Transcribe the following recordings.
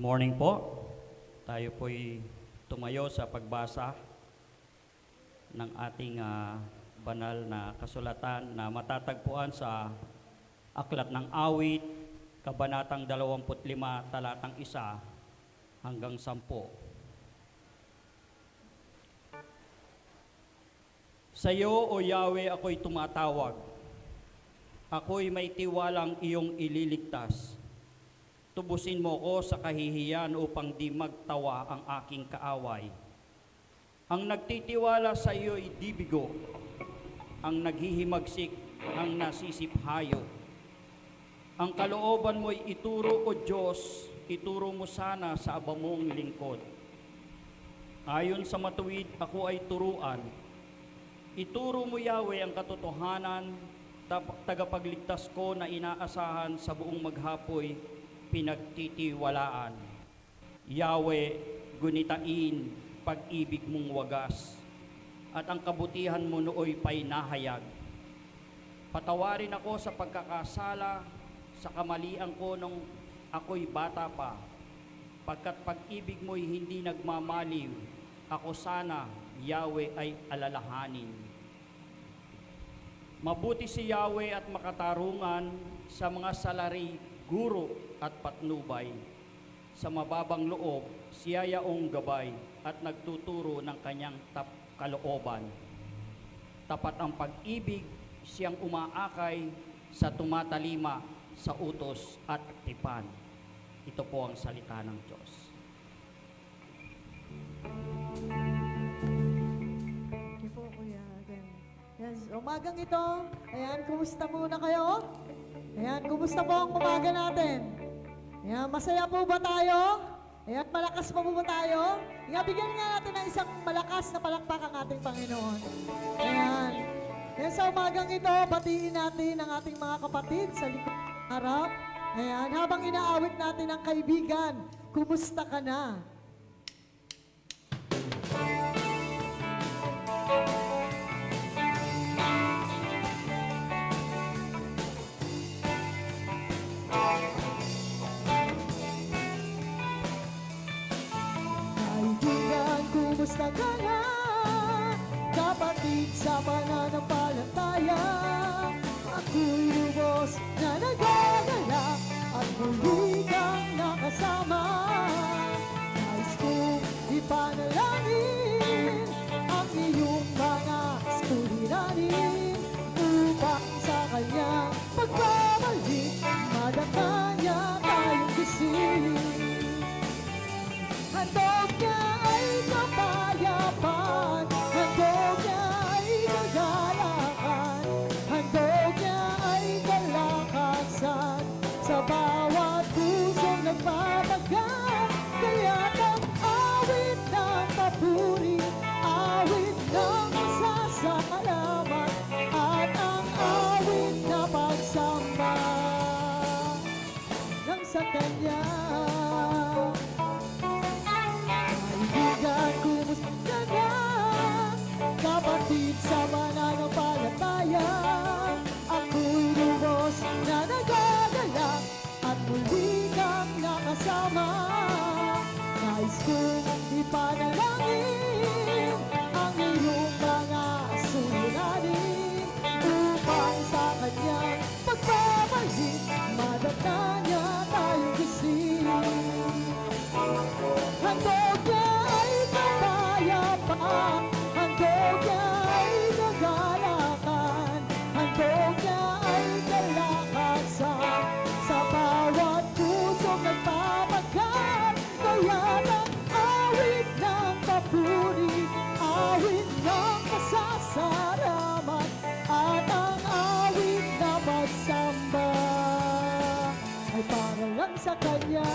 Morning po. Tayo po'y tumayo sa pagbasa ng ating banal na kasulatan na matatagpuan sa Aklat ng Awit, Kabanatang 25, Talatang 1 hanggang 10. Sa iyo, O Yahweh, ako'y tumatawag. Ako'y may tiwalang iyong ililigtas. Tubusin mo ko sa kahihiyan upang di magtawa ang aking kaaway. Ang nagtitiwala sa iyo'y di bigo, ang naghihimagsik ang nasisiphayo. Ang kalooban mo'y ituro, O Diyos, ituro mo sana sa abamong lingkod. Ayon sa matuwid, ako ay turuan. Ituro mo, Yahweh, ang katotohanan, tagapagligtas ko na inaasahan sa buong maghapoy, pinagtitiwalaan. Yahweh, gunitain pag-ibig mong wagas, at ang kabutihan mo nooy pa'y nahayag. Patawarin ako sa pagkakasala, sa kamalian ko nung ako'y bata pa, pagkat pag-ibig mo'y hindi nagmamaliw, ako sana, Yahweh, ay alalahanin. Mabuti si Yahweh at makatarungan sa mga salari, guro at patnubay. Sa mababang loob, siya yaong gabay at nagtuturo ng kanyang kalooban. Tapat ang pag-ibig, siyang umaakay sa tumatalima sa utos at tipan. Ito po ang salita ng Diyos. Thank you po, Kuya. Yes, umagang ito. Ayan, kumusta muna kayo? Ayan, kumusta po ang umaga natin? Ayan, masaya po ba tayo? Ayan, malakas pa po ba tayo? Ayan, bigyan nga natin ng isang malakas na palakpak ang ating Panginoon. Ayan. Ayan, sa umagang ito, batiin natin ang ating mga kapatid sa likod ng harap. Ayan, habang inaawit natin ang kaibigan, kumusta ka na? Kaibigan, kumusta ka na? Kapatid sa pananampalataya, ako'y lubos na nagagalak at muli kang nakasama. Nais kong ipanalangin ang iyong mga suliranin upang sa kanyang pagbabalik madama niya tayong gising. Handog niya ay kapayapaan, handog niya ay kagalakan, handog niya ay kalakasan sa bawat pusong nagpapagal. Kaya't ang awit ng papuri, awit ng masasalamat, at ang awit na pagsamba ng sa Kanya. Kaibigan, kumusta ka na? Kapatid sa pananampalataya, ako'y lubos na nagagalak at muli kang nakasama. Nais kong ipanalangin ang iyong mga suliranin upang sa kanyang pagbabalik madata niya tayong gising. Handog niya ay kapayapaan, handog niya ay kagalakan, handog niya ay kalakasan sa bawat pusong nagpapagal. Kaya't ang awit ng papuri, awit ng pasasalamat, at ang awit na pagsamba ay para lang sa Kanya.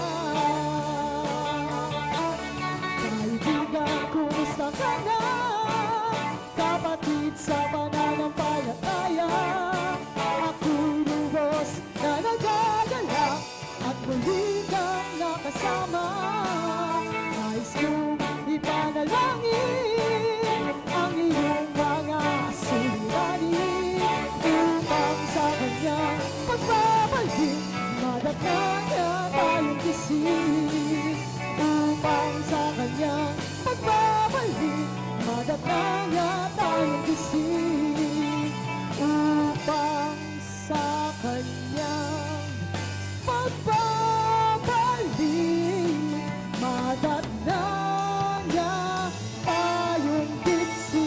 Kaibigan, kumusta ka na? Kapatid sa pananampalataya, ako'y lubos na nagagalak at muli kang nakasama. Nais kong ipanalangin ang iyong mga suliranin upang sa kanyang pagbabalik madata niya tayong gising. madatnaya tayong gising upang sa Kanyang pagbabalik. Madatnaya tayong gising.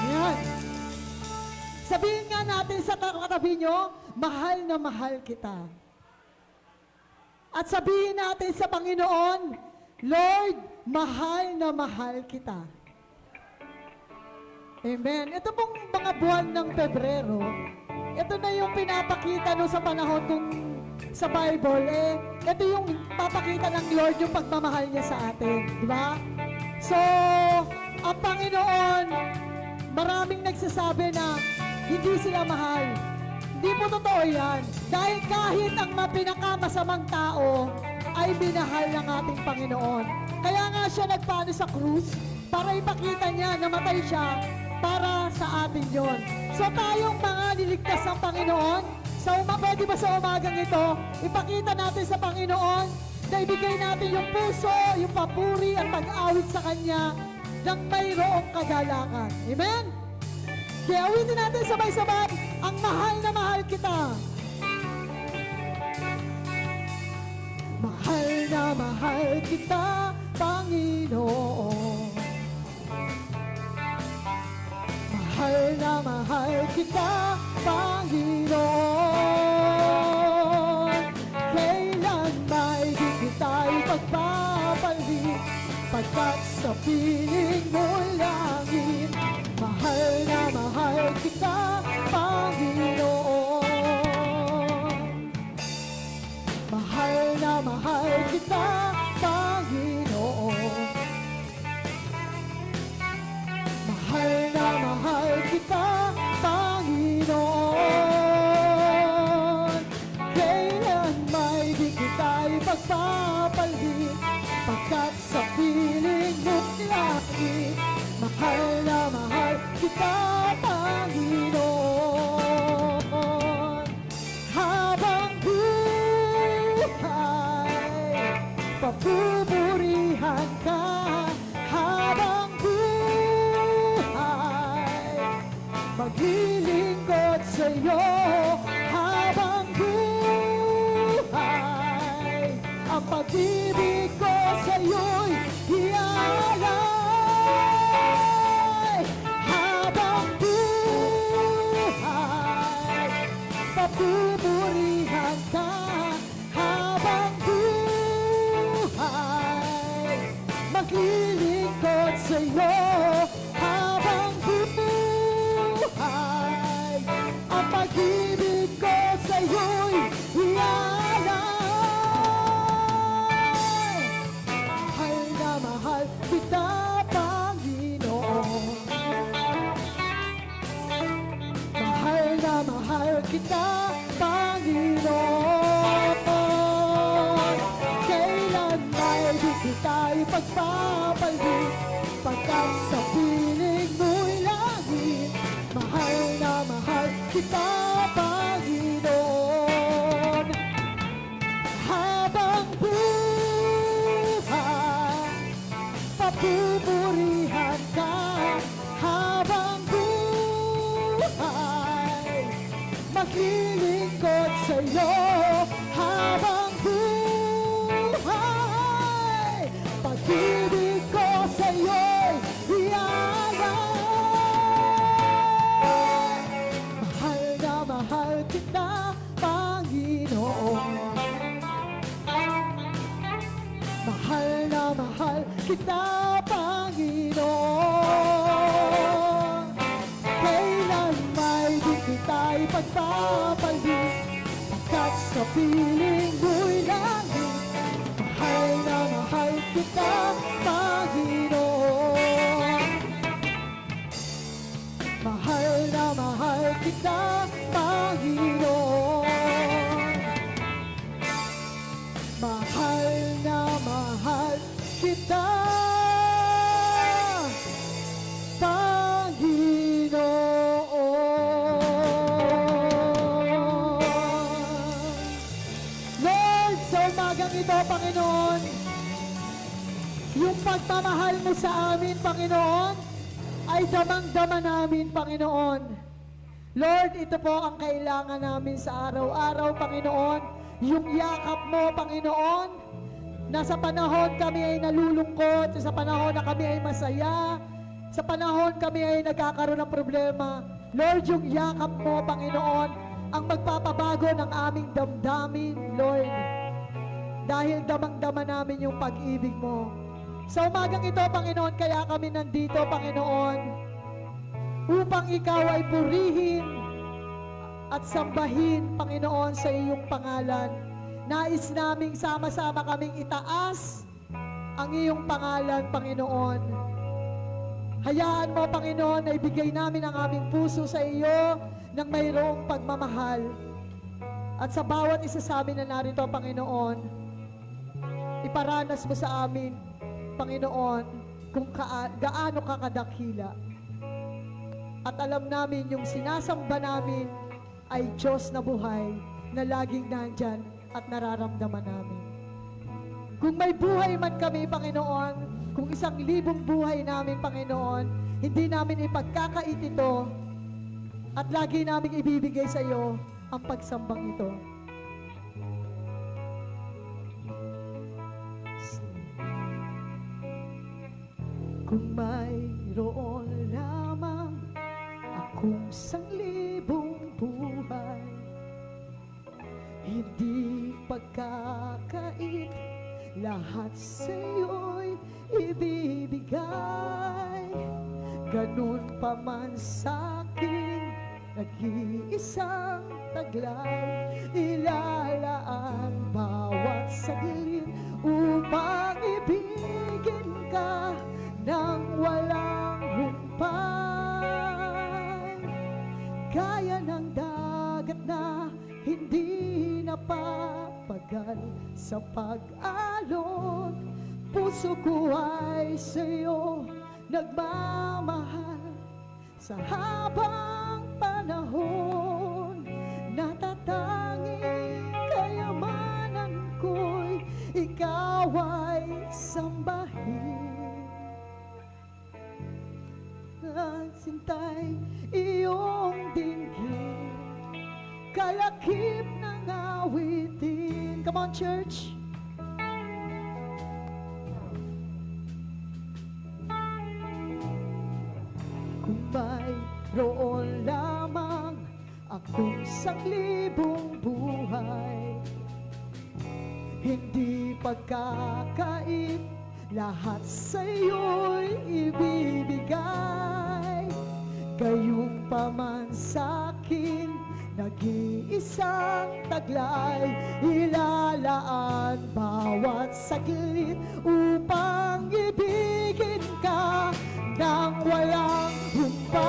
Yan. Sabihin nga natin sa katabi nyo, mahal na mahal kita. At sabihin natin sa Panginoon, Lord, mahal na mahal kita. Amen. Ito pong mga buwan ng Pebrero, ito na yung pinapakita no sa panahon kung sa Bible, ito yung papakita ng Lord yung pagmamahal niya sa atin. Di ba? So, ang Panginoon, maraming nagsasabi na hindi sila mahal. Hindi po totoo yan. Dahil kahit ang pinakamasamang tao ay minahal ng ating Panginoon. Kaya nga siya nagpano sa krus para ipakita niya na matay siya para sa atin yon. So tayong mga niligtas ng Panginoon, pwede ba sa umagang ito, ipakita natin sa Panginoon na ibigay natin yung puso, yung papuri at pag-awit sa Kanya ng mayroong kagalakan. Amen? Kaya awitin natin sabay-sabay, ang mahal na mahal kita. Mahal na mahal kita, Panginoon. Mahal na mahal kita, Panginoon. Kailan may di kita ipagpapalit, pagkat sa piling mo langit. Mahal na mahal kita, Panginoon. Mahal na mahal kita, Panginoon. Mahal na mahal kita, Panginoon. Kailan may di kita ipagpapalit, pagkat sa piling mo langit. Mahal na mahal kita, Panginoon. Habang buhay, papupurihan ka. Habang buhay, maglilingkod sa'yo. Habang buhay, ang pag-ibig ko sa'yo'y iaalay. Habang buhay, papupurihan ka. Habang buhay, maglilingkod sa'yo. Habang buhay, ang pag-ibig ko sa'yo'y iaalay. Mahal na mahal kita, Panginoon. Mahal na mahal kita, Panginoon. Kailan may di kita ipagpapalit, pagkat sa piling mo'y langit. Mahal na mahal kita, Panginoon. Habang buhay, papupurihan ka. Habang buhay, maglilingkod sa'yo. Habang buhay, pag-ibig ko sa'yo'y iaalay. Mahal na mahal kita, Panginoon. Mahal na mahal kita, Panginoon. Kailan may di kita ipagpapalit, pagkat sa piling mo'y langit. Mahal na mahal kita, Panginoon. Mahal na mahal kita, Panginoon. Mahal na mahal kita, Panginoon. ay damang-dama namin, Panginoon. Lord, ito po ang kailangan namin sa araw-araw, Panginoon. Yung yakap mo, Panginoon, na sa panahon kami ay nalulungkot, sa panahon na kami ay masaya, sa panahon kami ay nagkakaroon ng problema. Lord, yung yakap mo, Panginoon, ang magpapabago ng aming damdamin, Lord. Dahil damang-dama namin yung pag-ibig mo. Sa umagang ito, Panginoon, kaya kami nandito, Panginoon, upang ikaw ay purihin at sambahin, Panginoon, sa iyong pangalan. Nais naming sama-sama kaming itaas ang iyong pangalan, Panginoon. Hayaan mo, Panginoon, na ibigay namin ang aming puso sa iyo ng mayroong pagmamahal. At sa bawat isa sa amin na narito, Panginoon, iparanas mo sa amin, Panginoon, kung gaano ka kadakila. At alam namin yung sinasamba namin ay Diyos na buhay na laging nandyan at nararamdaman namin. Kung may buhay man kami, Panginoon, kung 1,000 buhay namin, Panginoon, hindi namin ipagkakait ito at lagi namin ibibigay sa iyo ang pagsambang ito. Kung mayroon lamang akong 1,000 buhay, hindi pagkakait, lahat sa'yo'y ibibigay. Ganun pa man sa'kin, nag-iisang taglay, ilalaan bawat saglit upang ibigin ka nang walang humpay. Gaya ng dagat na hindi napapagal sa pag-alon, puso ko ay sa'yo nagmamahal. Sa habang panahon, natatanging kayamanan ko'y ikaw ay sambahin. Nagsintay iyong dinggin, kalakip ng awitin. Come on, church! Kung mayroon lamang akong 1,000 buhay, hindi pagkakait, lahat sa'yo'y ibibigay. Gayong pa man sa'kin, nag-iisang taglay, ilalaan bawat saglit upang ibigin ka nang walang humpay.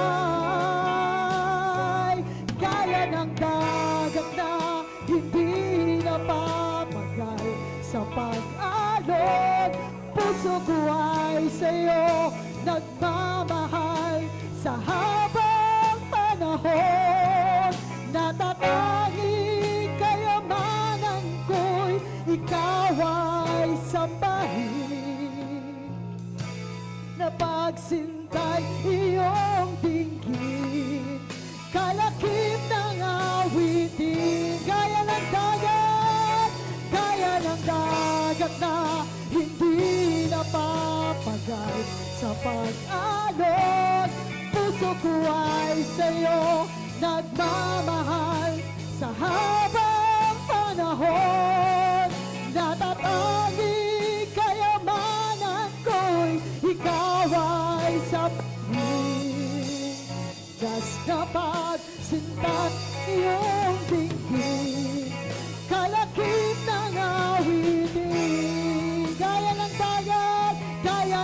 Gaya ng dagat na hindi napapagal sa pag-alon, puso ko ay sa'yo nagmamahal. Sa habang panahon, natatanging kayamanan ko'y ikaw ay sambahin. Napagsintay iyong dinggin, kalakip ng awitin. Gaya ng dagat na hindi napapagal sa pag-alon, puso ko ay sa'yo nagmamahal. Sa habang panahon, natatanging kayamanan ko'y ikaw ay sambahin. Das na pagsintat iyong dinggin, kalakip ng awitin. Gaya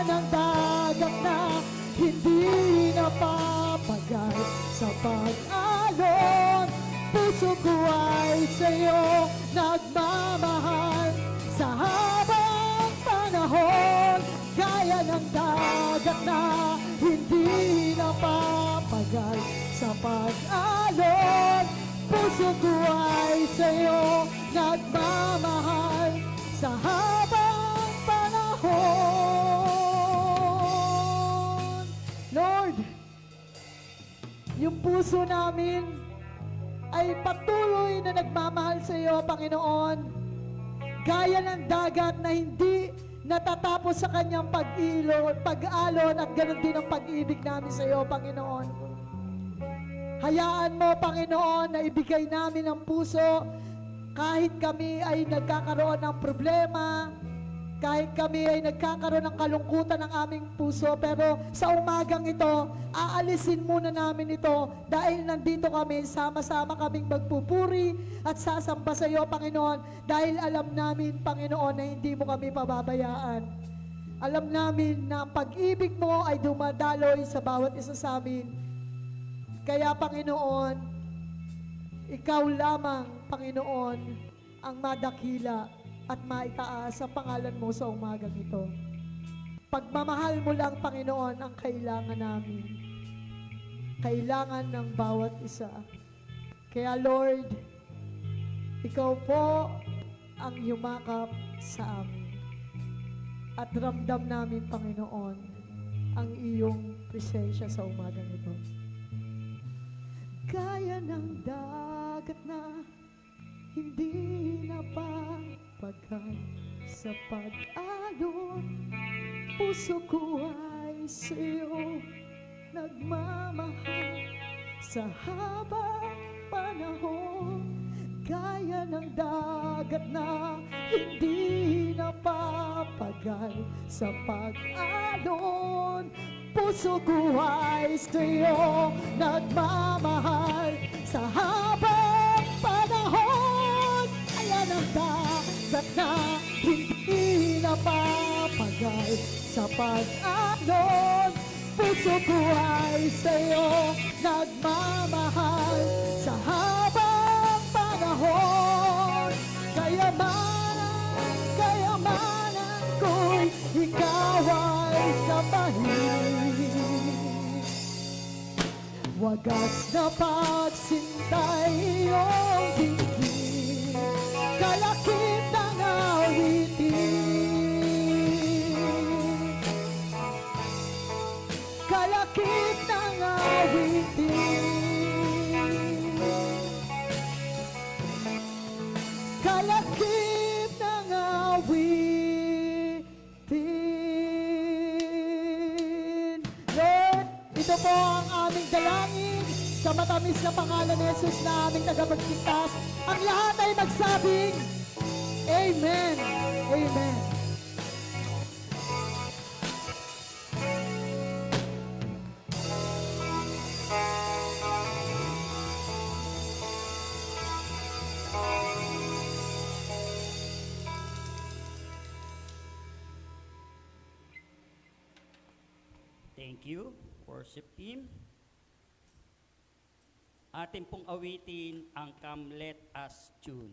ng dagat na hindi napapagal sa pag-alon, puso ko ay sa'yo nagmamahal. Sa habang panahon, gaya ng dagat na hindi napapagal sa pag-alon, puso ko ay sa'yo nagmamahal. Sa habang panahon, Lord, Lord, yung puso namin ay patuloy na nagmamahal sa iyo, Panginoon. Gaya ng dagat na hindi natatapos sa kanyang pag-alon at ganoon din ang pag-ibig namin sa iyo, Panginoon. Hayaan mo, Panginoon, na ibigay namin ang puso kahit kami ay nagkakaroon ng problema, kahit kami ay nagkakaroon ng kalungkutan ng aming puso, pero sa umagang ito, aalisin muna namin ito dahil nandito kami, sama-sama kaming magpupuri at sasamba sa iyo, Panginoon, dahil alam namin, Panginoon, na hindi mo kami pababayaan. Alam namin na ang pag-ibig mo ay dumadaloy sa bawat isa sa amin. Kaya, Panginoon, ikaw lamang, Panginoon, ang madakila at maitaas sa pangalan mo sa umagang ito. Pagmamahal mo lang, Panginoon, ang kailangan namin. Kailangan ng bawat isa. Kaya, Lord, ikaw po ang yumakap sa amin. At ramdam namin, Panginoon, ang iyong presensya sa umagang ito. Gaya ng dagat na hindi napapagal sa pag-alon, puso ko ay sa'yo nagmamahal sa habang panahon. Gaya ng dagat na hindi napapagal sa pag-alon, puso ko ay sa'yo nagmamahal sa habang panahon. Ayan ang dagat na hindi napapagal sa pag-alon, puso ko ay sa'yo nagmamahal sa habang panahon. Kayamanan ko'y ikaw ay sambahin. Wagas na pagsintay iyong dinggin, kalakip ng awitin, kalakip ng awitin, kalakip ng awitin. Lord, ito po ang aming dalangin sa matamis na pangalan ni Jesus na aming tagapagligtas. Ang lahat ay magsabing, Amen. Amen. Thank you, worship team. Atin pong awitin ang Come Let Us tune.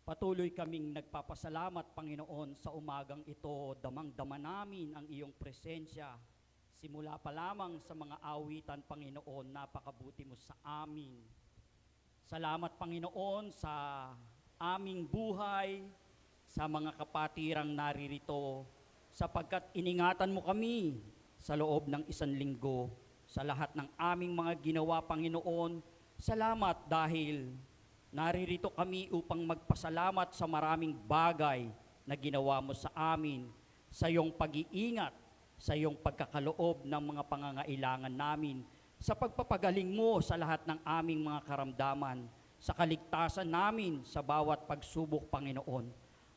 Patuloy kaming nagpapasalamat, Panginoon, sa umagang ito. Damang-dama namin ang iyong presensya. Simula pa lamang sa mga awitan, Panginoon, napakabuti mo sa amin. Salamat, Panginoon, sa aming buhay, sa mga kapatirang naririto, sapagkat iningatan mo kami sa loob ng 1 linggo, sa lahat ng aming mga ginawa, Panginoon. Salamat dahil naririto kami upang magpasalamat sa maraming bagay na ginawa mo sa amin, sa iyong pag-iingat, sa iyong pagkakaloob ng mga pangangailangan namin, sa pagpapagaling mo sa lahat ng aming mga karamdaman, sa kaligtasan namin sa bawat pagsubok, Panginoon.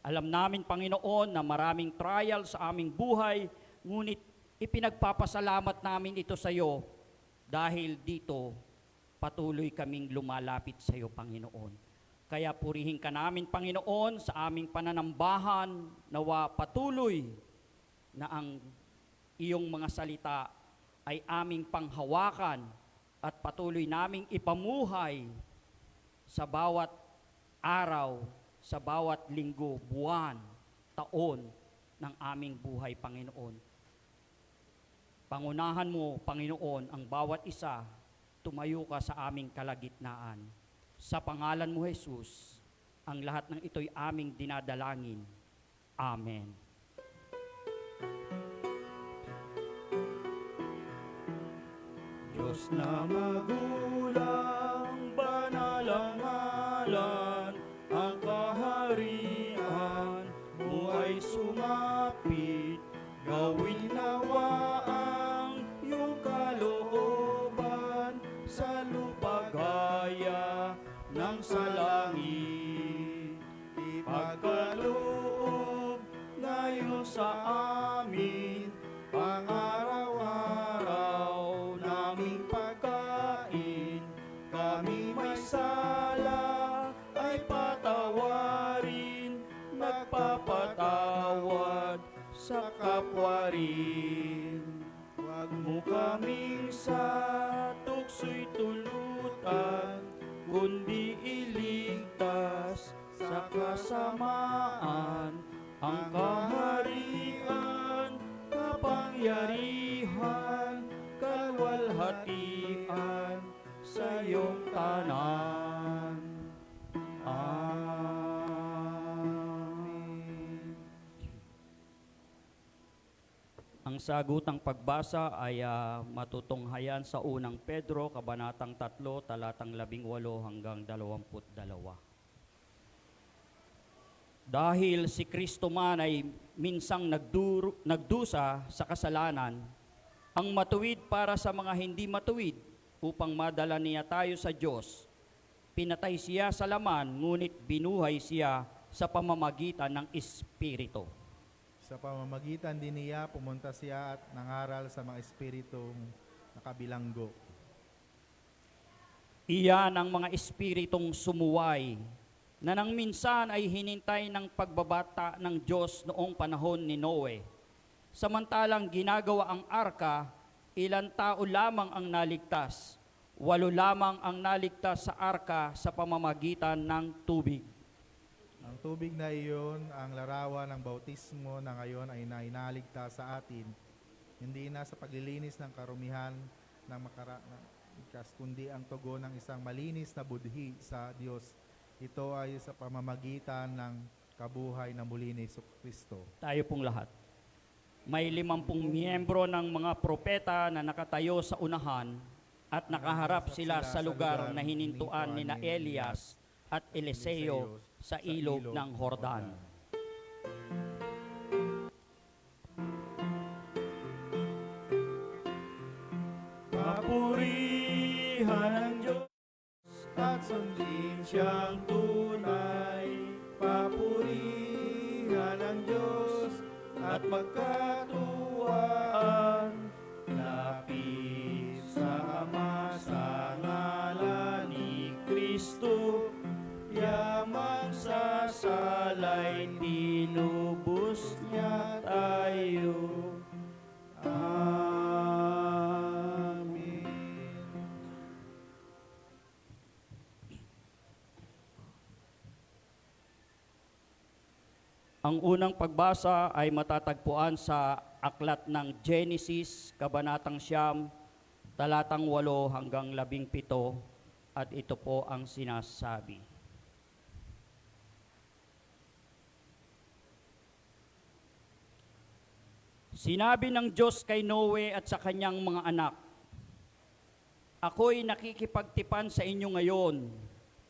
Alam namin, Panginoon, na maraming trial sa aming buhay, ngunit ipinagpapasalamat namin ito sa iyo dahil dito patuloy kaming lumalapit sa iyo, Panginoon. Kaya purihin ka namin, Panginoon, sa aming pananambahan, nawa patuloy na ang iyong mga salita ay aming panghawakan at patuloy naming ipamuhay sa bawat araw, sa bawat linggo, buwan, taon ng aming buhay, Panginoon. Pangunahan mo, Panginoon, ang bawat isa. Tumayo ka sa aming kalagitnaan. Sa pangalan mo, Jesus, ang lahat ng ito'y aming dinadalangin. Amen. Diyos na magulang, banal ang ngalan, ang kaharian mo ay sumapit, gawin nawa ang iyong kalooban sa lupa gaya ng sa langit. Ipagkaloob ngayon sa amin ang araw-araw naming pagkain. Kami may sala ay patawarin, nagpapatawad sa kapwa rin. Huwag mo kaming sa tukso'y tulutan, kundi iligtas sa kasamaan. Ang kaharian, kapangyarihan, kalwalhatian sa iyong tanan. Amen. Ang sagutang pagbasa ay matutunghayan sa unang Pedro, Kabanatang 3, talatang 18 hanggang 22. Dahil si Kristo man ay minsang nagdusa sa kasalanan, ang matuwid para sa mga hindi matuwid, upang madala niya tayo sa Diyos. Pinatay siya sa laman, ngunit binuhay siya sa pamamagitan ng Espiritu. Sa pamamagitan din niya, pumunta siya at nangaral sa mga espiritong nakabilanggo. Iyan ang mga espiritong sumuway, na nang minsan ay hinintay ng pagbabata ng Diyos noong panahon ni Noe. Samantalang ginagawa ang arka, ilang tao lamang ang naligtas. 8 lamang ang naligtas sa arka sa pamamagitan ng tubig. Ang tubig na iyon, ang larawan ng bautismo na ngayon ay nainaligtas sa atin, hindi na sa paglilinis ng karumihan ng kundi ang tugon ng isang malinis na budhi sa Diyos. Ito ay sa pamamagitan ng kabuhay na muli ni Kristo. Tayo pong lahat. May 50 miyembro ng mga propeta na nakatayo sa unahan at nakaharap sila sa lugar na hinintuan ni na Elias at Eliseo sa ilog ng Jordan. Papurihan ang Diyos At sundin siyang tunay, papurihan ang Diyos at magkatuwaan. Lapit sa Ama sa ngalan ni Kristo, yamang sa salay tinubos niya tayo. Amen. Ang unang pagbasa ay matatagpuan sa aklat ng Genesis, Kabanatang 9, talatang 8 hanggang 17, at ito po ang sinasabi. Sinabi ng Diyos kay Noe at sa kanyang mga anak, ako'y nakikipagtipan sa inyo ngayon,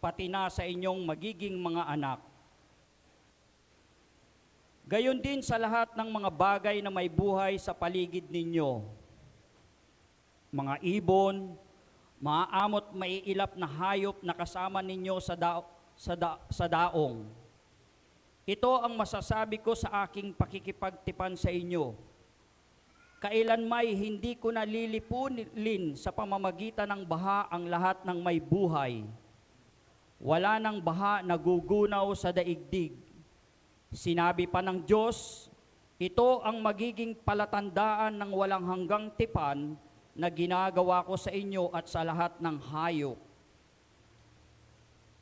pati na sa inyong magiging mga anak. Gayon din sa lahat ng mga bagay na may buhay sa paligid ninyo, mga ibon, maaamot maiilap na hayop na kasama ninyo sa daong. Ito ang masasabi ko sa aking pakikipagtipan sa inyo. Kailanmay hindi ko nalilipulin sa pamamagitan ng baha ang lahat ng may buhay. Wala nang baha na gugunaw sa daigdig. Sinabi pa ng Diyos, ito ang magiging palatandaan ng walang hanggang tipan na ginagawa ko sa inyo at sa lahat ng hayop.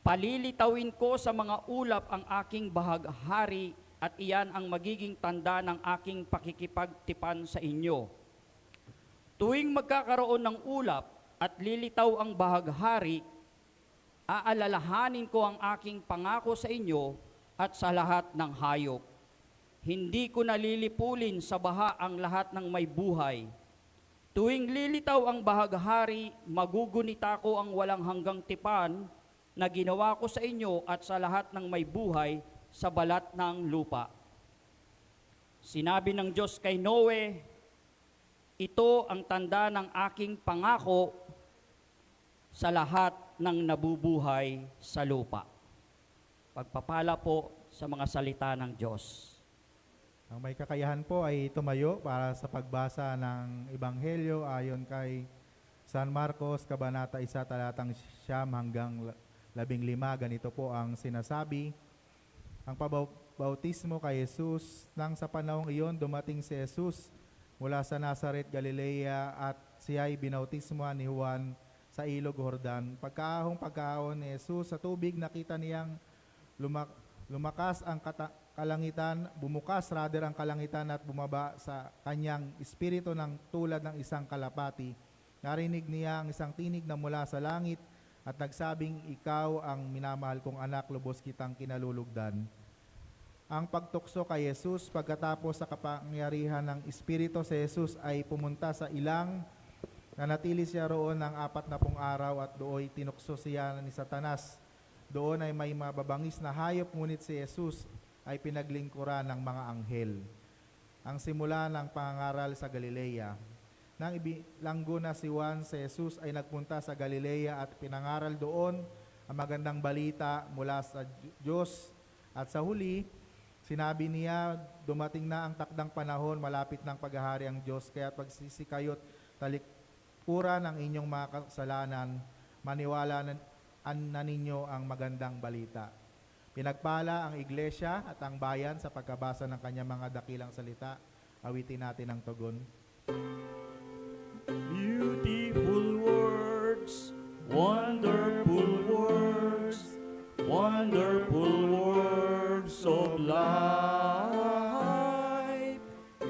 Palilitawin ko sa mga ulap ang aking bahaghari at iyan ang magiging tanda ng aking pakikipagtipan sa inyo. Tuwing magkakaroon ng ulap at lilitaw ang bahaghari, aalalahanin ko ang aking pangako sa inyo at sa lahat ng hayop. Hindi ko nalilipulin sa baha ang lahat ng may buhay. Tuwing lilitaw ang bahaghari, magugunita ko ang walang hanggang tipan na ginawa ko sa inyo at sa lahat ng may buhay sa balat ng lupa. Sinabi ng Diyos kay Noe, ito ang tanda ng aking pangako sa lahat ng nabubuhay sa lupa. Pagpapala po sa mga salita ng Diyos. Ang may kakayahan po ay tumayo para sa pagbasa ng Ebanghelyo ayon kay San Marcos, Kabanata 1, talatang 9 hanggang 15. Ganito po ang sinasabi. Ang pabautismo kay Jesus, nang sa panahong iyon dumating si Jesus mula sa Nazaret, Galilea, at siya ay binautismohan ni Juan sa ilog Jordan. Pagkaahon ni Jesus sa tubig, nakita niyang bumukas ang kalangitan at bumaba sa kanyang espiritu ng tulad ng isang kalapati. Narinig niya ang isang tinig na mula sa langit at nagsabing, ikaw ang minamahal kong anak, lubos kitang kinalulugdan. Ang pagtukso kay Jesus, pagkatapos sa kapangyarihan ng Espiritu, si Jesus ay pumunta sa ilang, nanatili siya roon ng 40 araw at dooy tinukso siya ni Satanas. Doon ay may mababangis na hayop, ngunit si Jesus ay pinaglingkuran ng mga anghel. Ang simula ng pangangaral sa Galilea. Nang ibilanggo na si Juan, si Jesus ay nagpunta sa Galilea at pinangaral doon ang magandang balita mula sa Diyos. At sa huli, sinabi niya, dumating na ang takdang panahon, malapit ng paghahari ang Diyos, kaya pagsisikayo't talikuran ang inyong mga kasalanan, maniwala na ninyo ang magandang balita. Pinagpala ang iglesia at ang bayan sa pagkabasa ng kanyang mga dakilang salita. Awitin natin ang tugon. Beautiful words, wonderful words, wonderful words of life.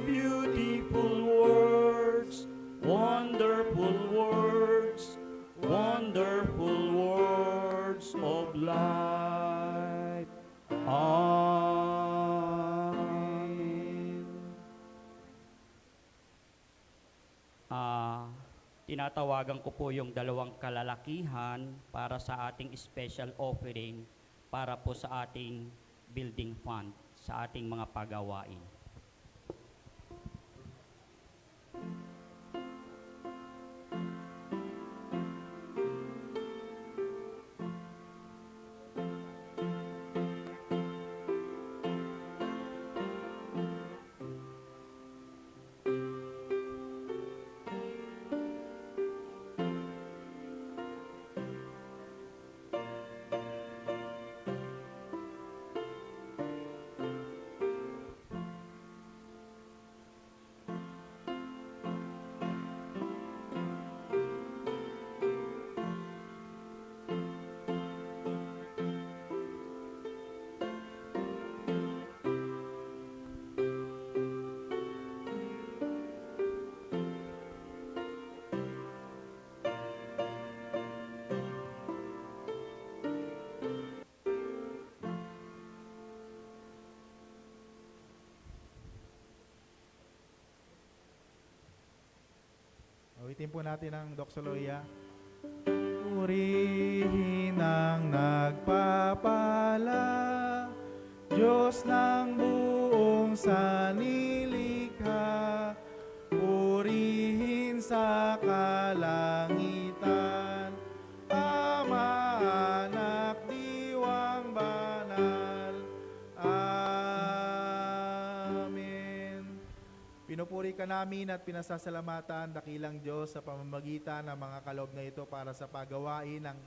Beautiful words, wonderful words, wonderful words of life. Amen. Tinatawagan ko po yung dalawang kalalakihan para sa ating special offering para po sa ating building fund, sa ating mga pagawain. Awitin po natin ang doxoloya. Purihin ang nagpapala, Diyos ng buong sanlilikha, purihin sa kalangitan, Ama, Anak, Diwang Banal. Amen. Pinupuri ka namin at pinasasalamatan, dakilang Diyos, sa pamamagitan ng mga kaloob na ito para sa pagawain ng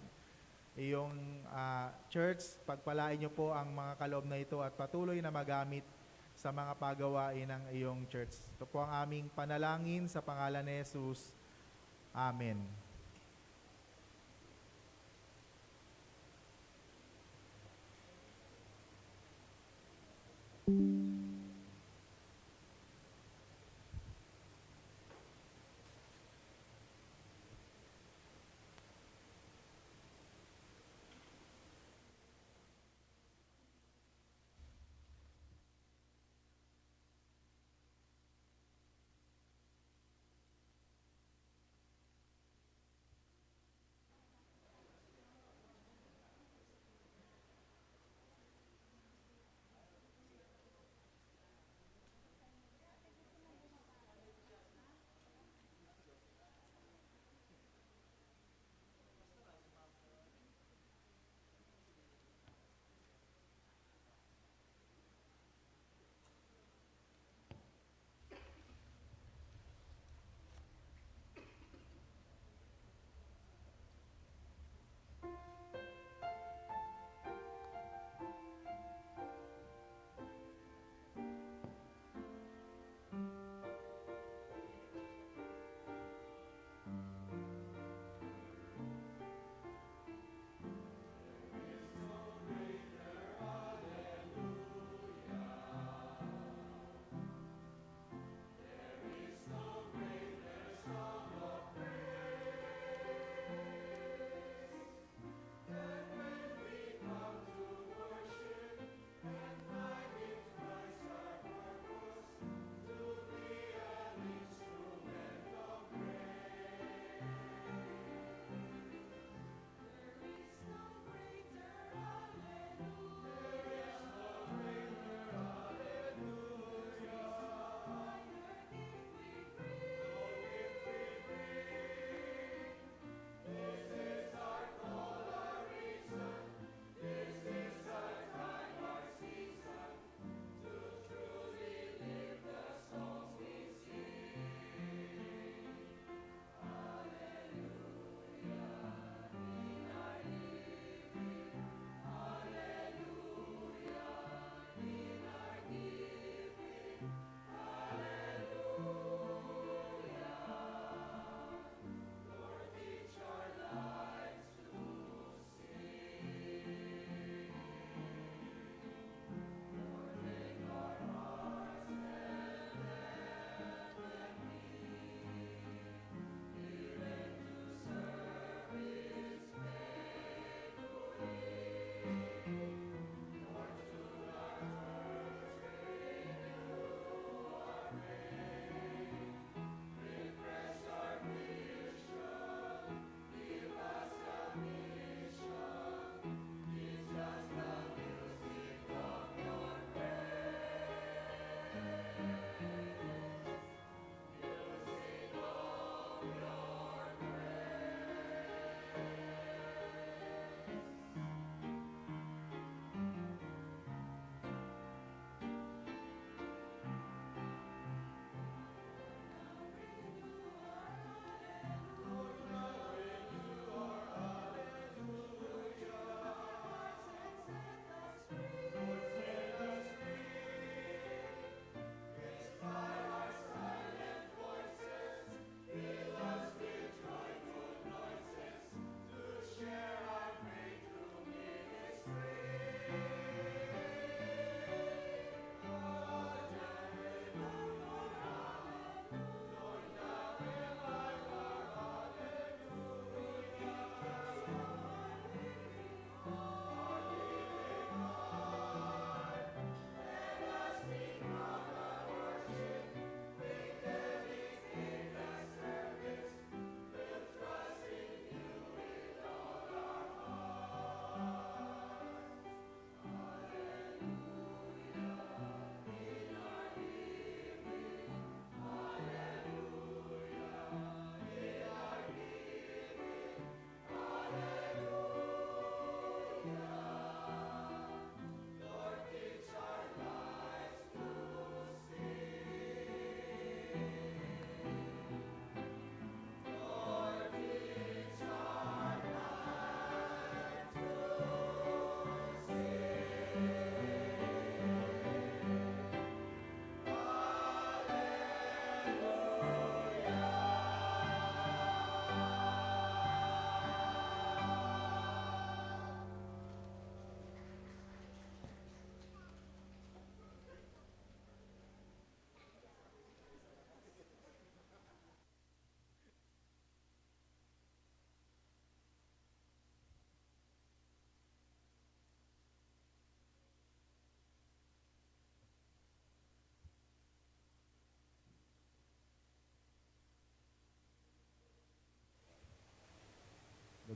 iyong church. Pagpalain niyo po ang mga kaloob na ito at patuloy na magamit sa mga pagawain ng iyong church. Ito po ang aming panalangin sa pangalan ni Jesus. Amen.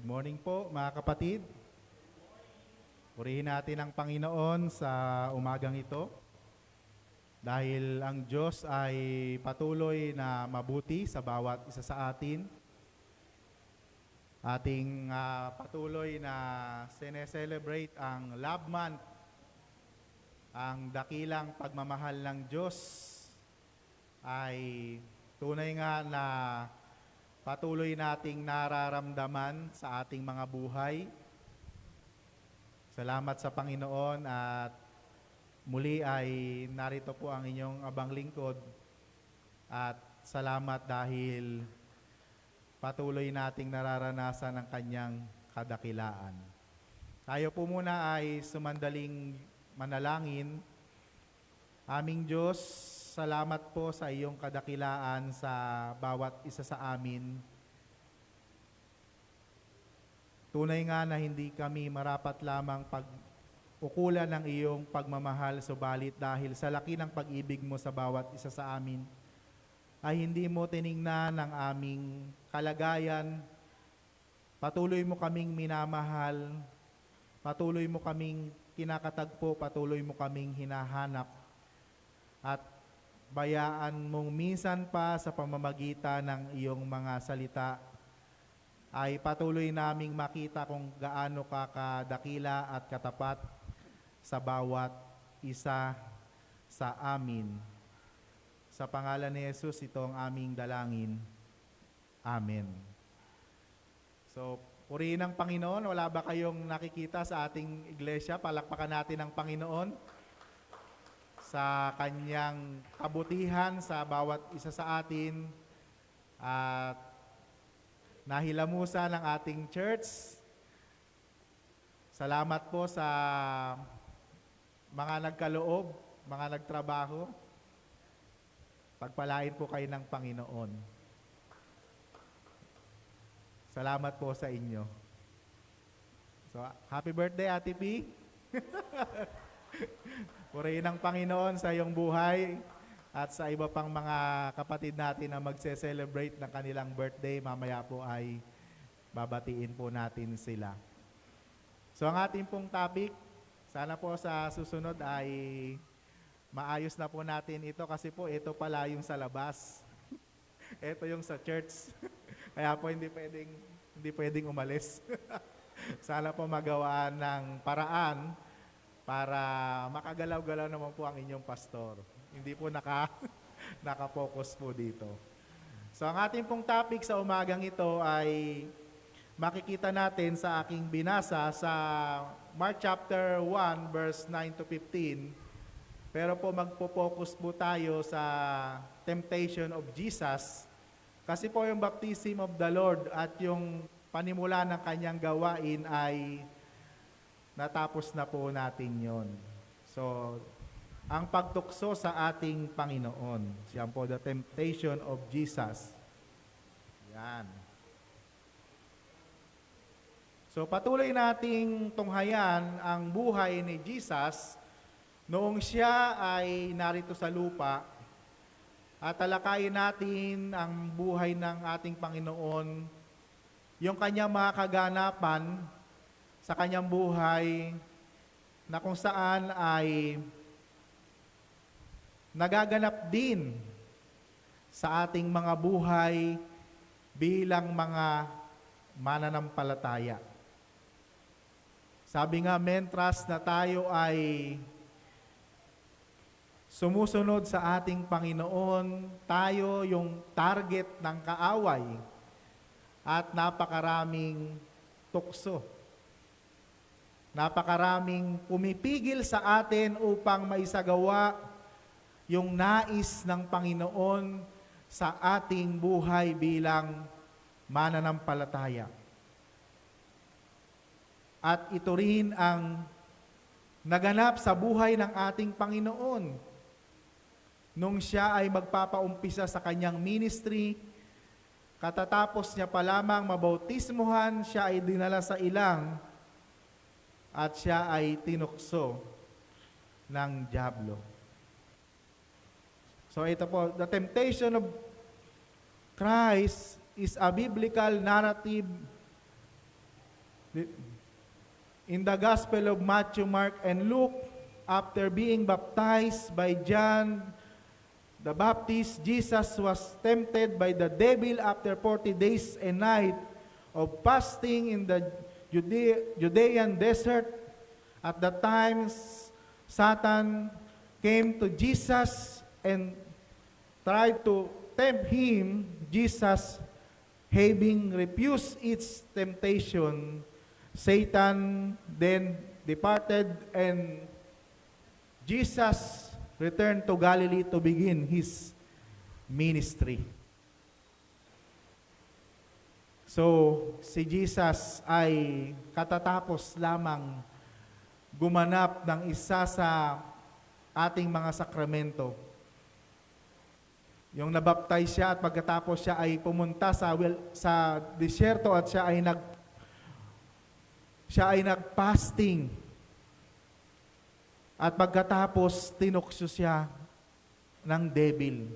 Morning po mga kapatid. Purihin natin ang Panginoon sa umagang ito dahil ang Diyos ay patuloy na mabuti sa bawat isa sa atin. Ating patuloy na sineselebrate ang Love Month, ang dakilang pagmamahal ng Diyos ay tunay nga na patuloy nating nararamdaman sa ating mga buhay. Salamat sa Panginoon at muli ay narito po ang inyong abang lingkod at salamat dahil patuloy nating nararanasan ang kanyang kadakilaan. Tayo po muna ay sumandaling manalangin. Aming Diyos, salamat po sa iyong kadakilaan sa bawat isa sa amin. Tunay nga na hindi kami marapat lamang pag-ukulan ng iyong pagmamahal, subalit dahil sa laki ng pag-ibig mo sa bawat isa sa amin, ay hindi mo tiningnan ang aming kalagayan. Patuloy mo kaming minamahal, patuloy mo kaming kinakatagpo, patuloy mo kaming hinahanap, at bayaan mong minsan pa sa pamamagitan ng iyong mga salita ay patuloy naming makita kung gaano ka kadakila at katapat sa bawat isa sa amin. Sa pangalan ni Jesus, ito ang aming dalangin. Amen. So, purihin ang Panginoon. Wala ba kayong nakikita sa ating iglesia? Palakpakan natin ang Panginoon sa kanyang kabutihan sa bawat isa sa atin at nahilamusan ng ating church. Salamat po sa mga nagkaloob, mga nagtrabaho. Pagpalain po kayo ng Panginoon. Salamat po sa inyo. So, happy birthday, Ate P. Purihin ng Panginoon sa iyong buhay at sa iba pang mga kapatid natin na magse-celebrate ng kanilang birthday. Mamaya po ay babatiin po natin sila. So ang ating pong topic, sana po sa susunod ay maayos na po natin ito kasi po ito pala yung sa labas. Ito yung sa church. Kaya po hindi pwedeng umalis. Sana po magawa ng paraan para makagalaw-galaw naman po ang inyong pastor. Hindi po naka-focus po dito. So ang ating pong topic sa umagang ito ay makikita natin sa aking binasa sa Mark chapter 1 verse 9 to 15. Pero po magpo-focus po tayo sa temptation of Jesus. Kasi po yung baptism of the Lord at yung panimula ng kanyang gawain ay natapos na po natin yon. So, ang pagtukso sa ating Panginoon. Siya po, the temptation of Jesus. Yan. So, patuloy nating tunghayan ang buhay ni Jesus noong siya ay narito sa lupa at talakayin natin ang buhay ng ating Panginoon, yung kanyang mga kaganapan sa kanyang buhay na kung saan ay nagaganap din sa ating mga buhay bilang mga mananampalataya. Sabi nga, mentras na tayo ay sumusunod sa ating Panginoon, tayo yung target ng kaaway at napakaraming tukso. Napakaraming pumipigil sa atin upang maisagawa yung nais ng Panginoon sa ating buhay bilang mananampalataya. At ito rin ang naganap sa buhay ng ating Panginoon. Nung siya ay magpapaumpisa sa kanyang ministry, katatapos niya pa lamang mabautismuhan, siya ay dinala sa ilang at siya ay tinukso ng dyablo. So ito po, the temptation of Christ is a biblical narrative In the Gospel of Matthew, Mark, and Luke, after being baptized by John the Baptist, Jesus was tempted by the devil after 40 days and night of fasting in the Judean desert. At that time, Satan came to Jesus and tried to tempt him. Jesus, having refused its temptation, Satan then departed, and Jesus returned to Galilee to begin his ministry. So, si Jesus ay katatapos lamang gumanap ng isa sa ating mga sakramento. Yung nabaptize siya at pagkatapos siya ay pumunta sa disyerto at siya ay nag-fasting. At pagkatapos, tinukso siya ng devil.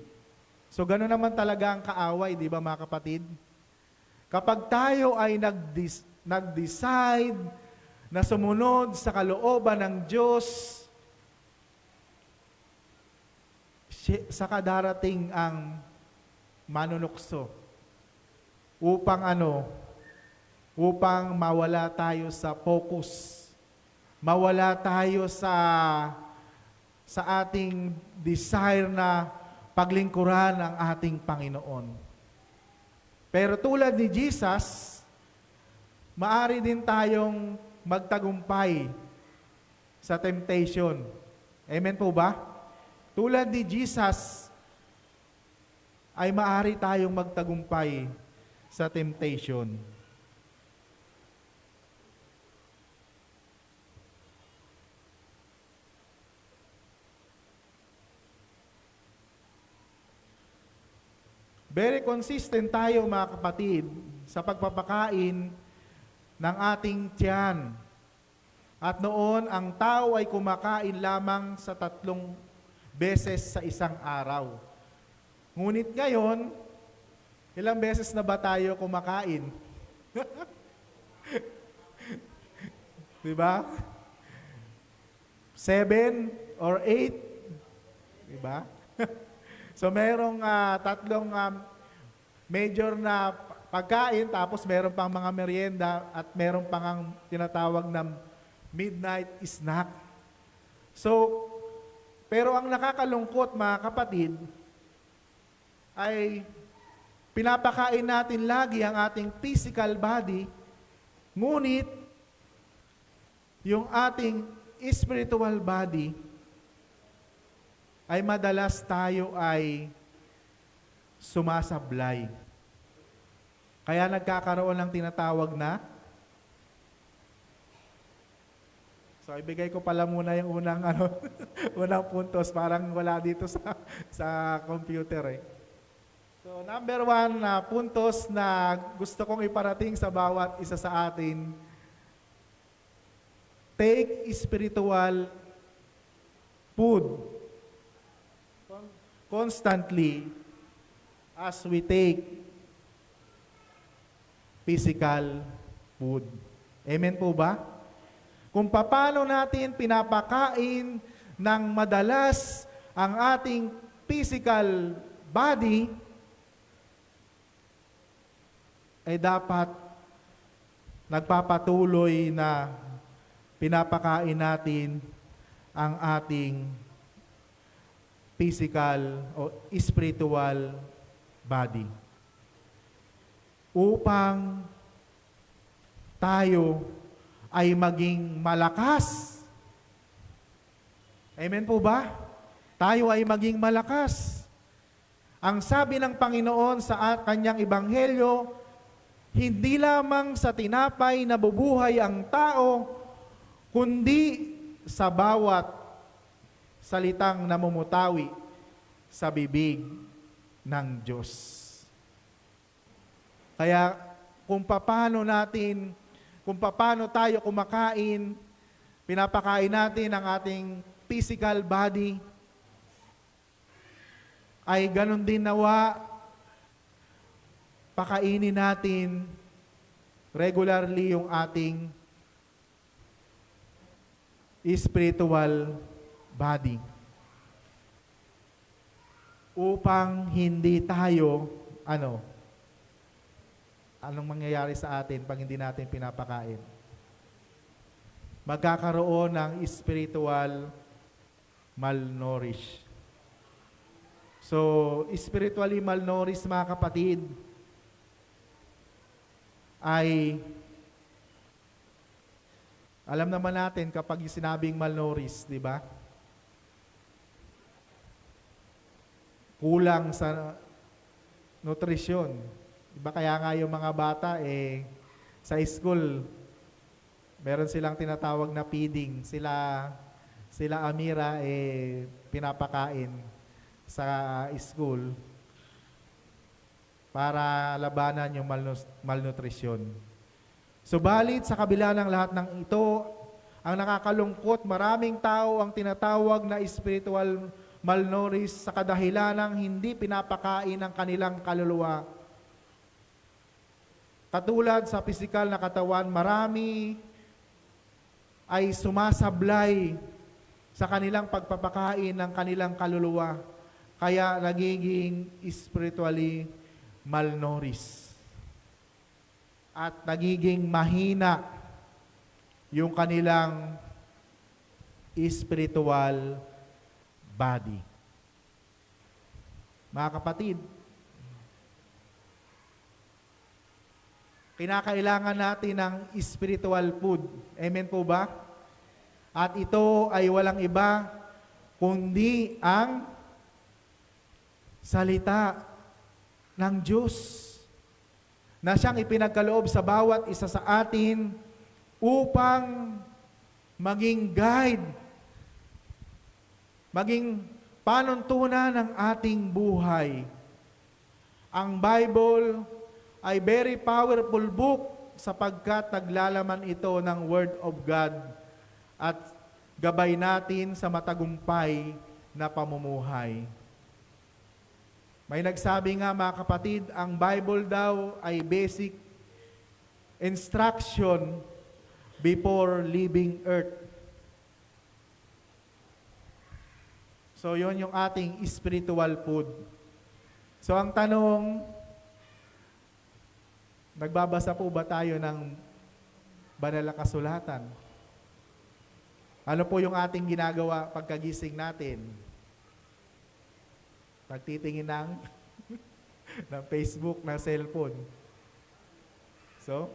So, gano'n naman talaga ang kaaway, di ba mga kapatid? Kapag tayo ay nag-decide na sumunod sa kalooban ng Diyos, saka darating ang manunukso upang mawala tayo sa focus, mawala tayo sa ating desire na paglingkuran ang ating Panginoon. Pero tulad ni Jesus, maari din tayong magtagumpay sa temptation. Amen po ba? Tulad ni Jesus, ay maari tayong magtagumpay sa temptation. Very consistent tayo mga kapatid sa pagpapakain ng ating tiyan. At noon, ang tao ay kumakain lamang sa 3 beses sa isang araw. Ngunit ngayon, ilang beses na ba tayo kumakain? Di ba? 7 or 8? Di ba? So, merong 3 major na pagkain, tapos meron pang mga merienda, at meron pang ang tinatawag na midnight snack. So, pero ang nakakalungkot mga kapatid, ay pinapakain natin lagi ang ating physical body, ngunit yung ating spiritual body, ay madalas tayo ay sumasablay. Kaya nagkakaroon ng tinatawag na, so ibigay ko pala muna yung unang unang puntos, parang wala dito sa computer eh. So number 1 na puntos na gusto kong iparating sa bawat isa sa atin, take spiritual food constantly as we take physical food. Amen po ba? Kung paano natin pinapakain ng madalas ang ating physical body, ay dapat nagpapatuloy na pinapakain natin ang ating physical o spiritual body. Upang tayo ay maging malakas. Amen po ba? Tayo ay maging malakas. Ang sabi ng Panginoon sa kanyang ebanghelyo, hindi lamang sa tinapay nabubuhay ang tao, kundi sa bawat salitang namumutawi sa bibig ng Diyos. Kaya kung paano tayo kumakain, pinapakain natin ang ating physical body, ay ganun din nawa, pakainin natin regularly yung ating spiritual body upang hindi tayo, anong mangyayari sa atin pag hindi natin pinapakain? Magkakaroon ng spiritual malnourished. So, spiritually malnourished, mga kapatid, ay alam naman natin kapag sinabing malnourished, di ba? Kulang sa nutrisyon. Di ba kaya nga yung mga bata, sa school, meron silang tinatawag na feeding. Sila Amira, pinapakain sa school para labanan yung malnutrisyon. Subalit sa kabila ng lahat ng ito, ang nakakalungkot, maraming tao ang tinatawag na spiritual malnourished sa kadahilan ng hindi pinapakain ang kanilang kaluluwa. Katulad sa pisikal na katawan, marami ay sumasablay sa kanilang pagpapakain ng kanilang kaluluwa. Kaya nagiging spiritually malnourished. At nagiging mahina yung kanilang spiritual body. Mga kapatid, kinakailangan natin ng spiritual food. Amen po ba? At ito ay walang iba kundi ang salita ng Diyos na siyang ipinagkaloob sa bawat isa sa atin upang maging guide, maging panuntunan ng ating buhay. Ang Bible ay very powerful book sapagkat naglalaman ito ng Word of God at gabay natin sa matagumpay na pamumuhay. May nagsabi nga, mga kapatid, ang Bible daw ay basic instruction before leaving earth. So, yon yung ating spiritual food. So, ang tanong, nagbabasa po ba tayo ng banal na kasulatan? Ano po yung ating ginagawa pagkagising natin? Pagtitingin ng Facebook, ng cellphone. So,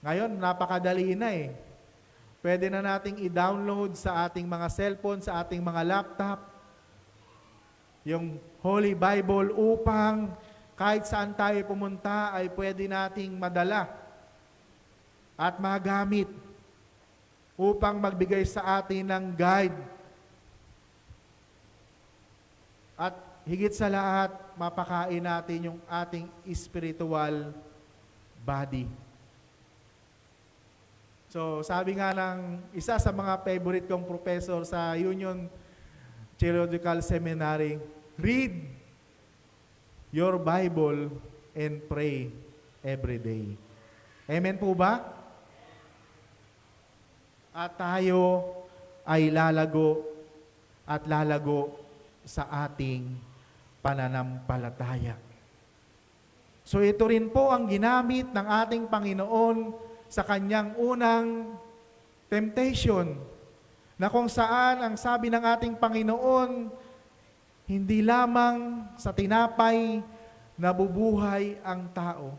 ngayon, napakadali na Pwede na nating i-download sa ating mga cellphone, sa ating mga laptop, yung Holy Bible upang kahit saan tayo pumunta ay pwede nating madala at magamit upang magbigay sa atin ng guide. At higit sa lahat, mapakain natin yung ating spiritual body. So, sabi nga ng isa sa mga favorite kong professor sa Union Theological Seminary, read your Bible and pray every day. Amen po ba? At tayo ay lalago at lalago sa ating pananampalataya. So ito rin po ang ginamit ng ating Panginoon sa kanyang unang temptation, na kung saan ang sabi ng ating Panginoon, hindi lamang sa tinapay nabubuhay ang tao,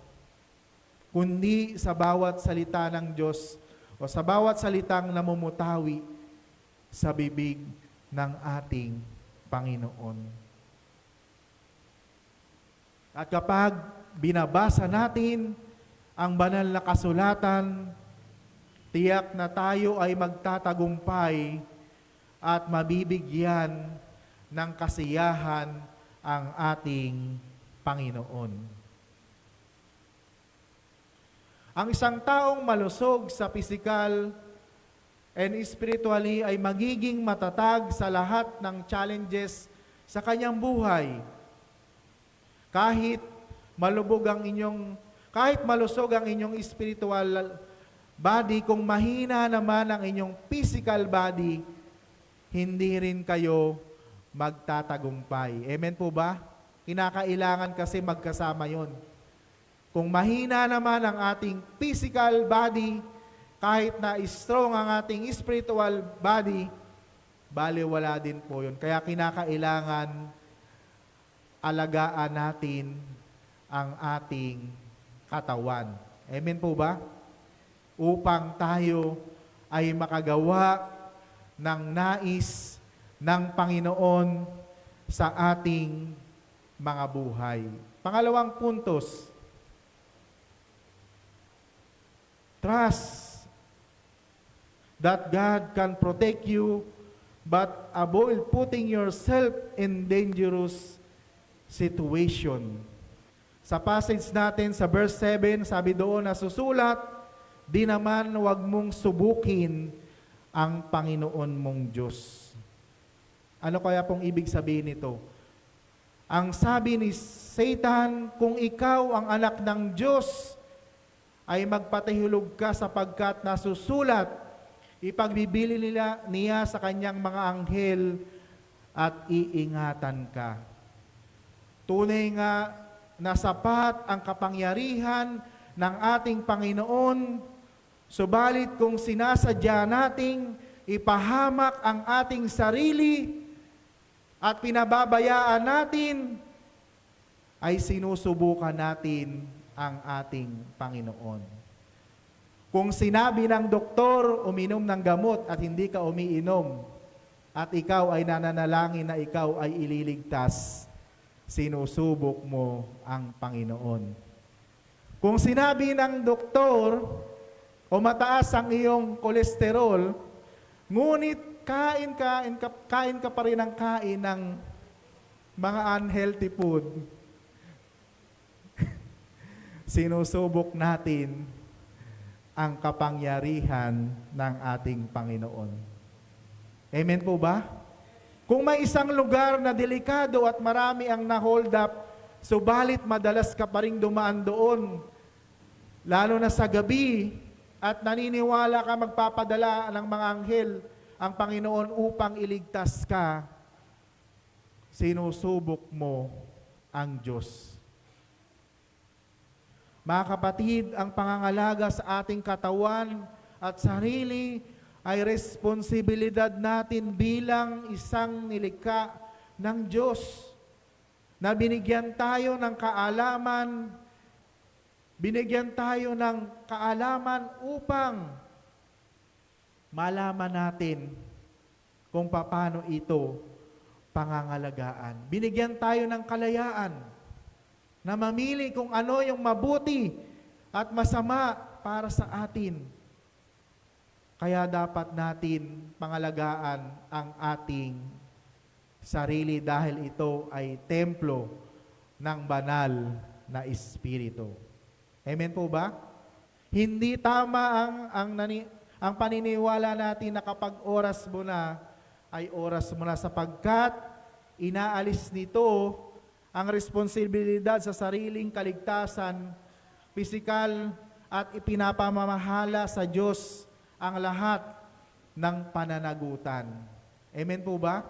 kundi sa bawat salita ng Diyos o sa bawat salitang namumutawi sa bibig ng ating Panginoon. At kapag binabasa natin ang banal na kasulatan, tiyak na tayo ay magtatagumpay at mabibigyan ng kasiyahan ang ating Panginoon. Ang isang taong malusog sa pisikal and spiritually ay magiging matatag sa lahat ng challenges sa kanyang buhay. Kahit malubog ang inyong Kahit malusog ang inyong spiritual body, kung mahina naman ang inyong physical body, hindi rin kayo magtatagumpay. Amen po ba? Kinakailangan kasi magkasama yon. Kung mahina naman ang ating physical body, kahit na strong ang ating spiritual body, baliwala din po yun. Kaya kinakailangan alagaan natin ang ating katawan. Amen po ba? Upang tayo ay makagawa ng nais ng Panginoon sa ating mga buhay. Pangalawang puntos, trust that God can protect you, but avoid putting yourself in dangerous situation. Sa passage natin sa verse 7, sabi doon na susulat, di naman wag mong subukin ang Panginoon mong Diyos. Ano kaya pong ibig sabihin nito? Ang sabi ni Satan, kung ikaw ang anak ng Diyos, ay magpatahulog ka sapagkat nasusulat, ipagbibili niya sa kanyang mga anghel at iingatan ka. Tunay nga na sapat ang kapangyarihan ng ating Panginoon, subalit kung sinasadya nating ipahamak ang ating sarili at pinababayaan natin, ay sinusubukan natin ang ating Panginoon. Kung sinabi ng doktor, uminom ng gamot at hindi ka umiinom, at ikaw ay nananalangin na ikaw ay ililigtas, sinusubok mo ang Panginoon. Kung sinabi ng doktor, o mataas ang iyong kolesterol, ngunit kain ka pa rin ng kain ng mga unhealthy food, sinusubok natin ang kapangyarihan ng ating Panginoon. Amen po ba? Kung may isang lugar na delikado at marami ang na-hold up, subalit madalas ka pa rin dumaan doon, lalo na sa gabi, at naniniwala ka magpapadala ng mga anghel ang Panginoon upang iligtas ka, sinusubok mo ang Diyos. Mga kapatid, ang pangangalaga sa ating katawan at sarili ay responsibilidad natin bilang isang nilikha ng Diyos na binigyan tayo ng kaalaman upang malaman natin kung paano ito pangangalagaan. Binigyan tayo ng kalayaan na mamili kung ano yung mabuti at masama para sa atin. Kaya dapat natin pangalagaan ang ating sarili dahil ito ay templo ng banal na Espiritu. Amen po ba? Hindi tama ang paniniwala natin na kapag oras mo na, ay oras mo na sapagkat inaalis nito ang responsibilidad sa sariling kaligtasan, pisikal at ipinapamamahala sa Diyos ang lahat ng pananagutan. Amen po ba?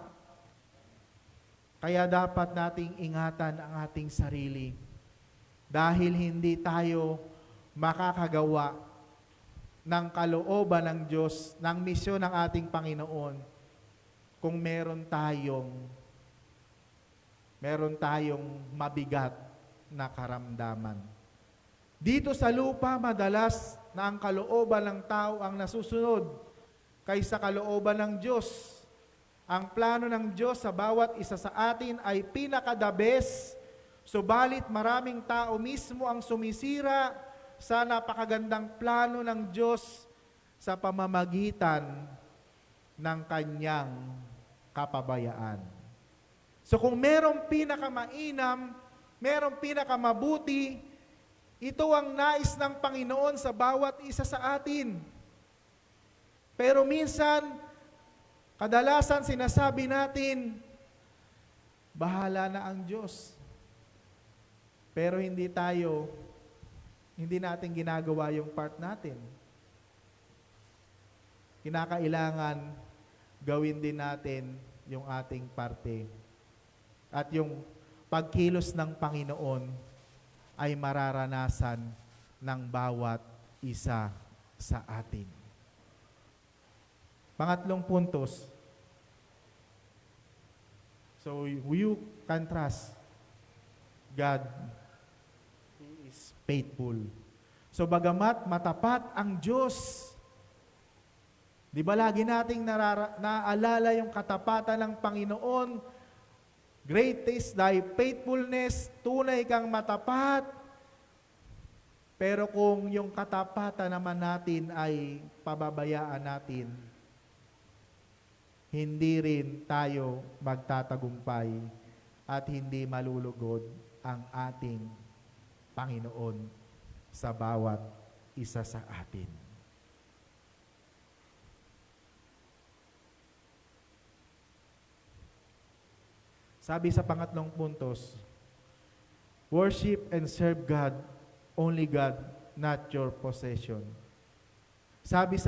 Kaya dapat nating ingatan ang ating sarili dahil hindi tayo makakagawa ng kalooban ng Diyos, ng misyon ng ating Panginoon kung meron tayong mabigat na karamdaman. Dito sa lupa, madalas na ang kalooban ng tao ang nasusunod kaysa kalooban ng Diyos. Ang plano ng Diyos sa bawat isa sa atin ay pinaka-the best, subalit maraming tao mismo ang sumisira sa napakagandang plano ng Diyos sa pamamagitan ng kanyang kapabayaan. So kung merong pinakamainam, merong pinakamabuti, ito ang nais ng Panginoon sa bawat isa sa atin. Pero minsan, kadalasan sinasabi natin, bahala na ang Diyos. Pero hindi tayo hindi natin ginagawa yung part natin. Kinakailangan gawin din natin yung ating parte. At yung pagkilos ng Panginoon ay mararanasan ng bawat isa sa atin. Pangatlong puntos. So you can trust God. He is faithful. So bagamat matapat ang Diyos, di ba lagi nating naaalala yung katapatan ng Panginoon? Great is thy faithfulness, tunay kang matapat. Pero kung yung katapatan naman natin ay pababayaan natin, hindi rin tayo magtatagumpay at hindi malulugod ang ating Panginoon sa bawat isa sa atin. Sabi sa pangatlong puntos, worship and serve God, only God, not your possession. Sabi ni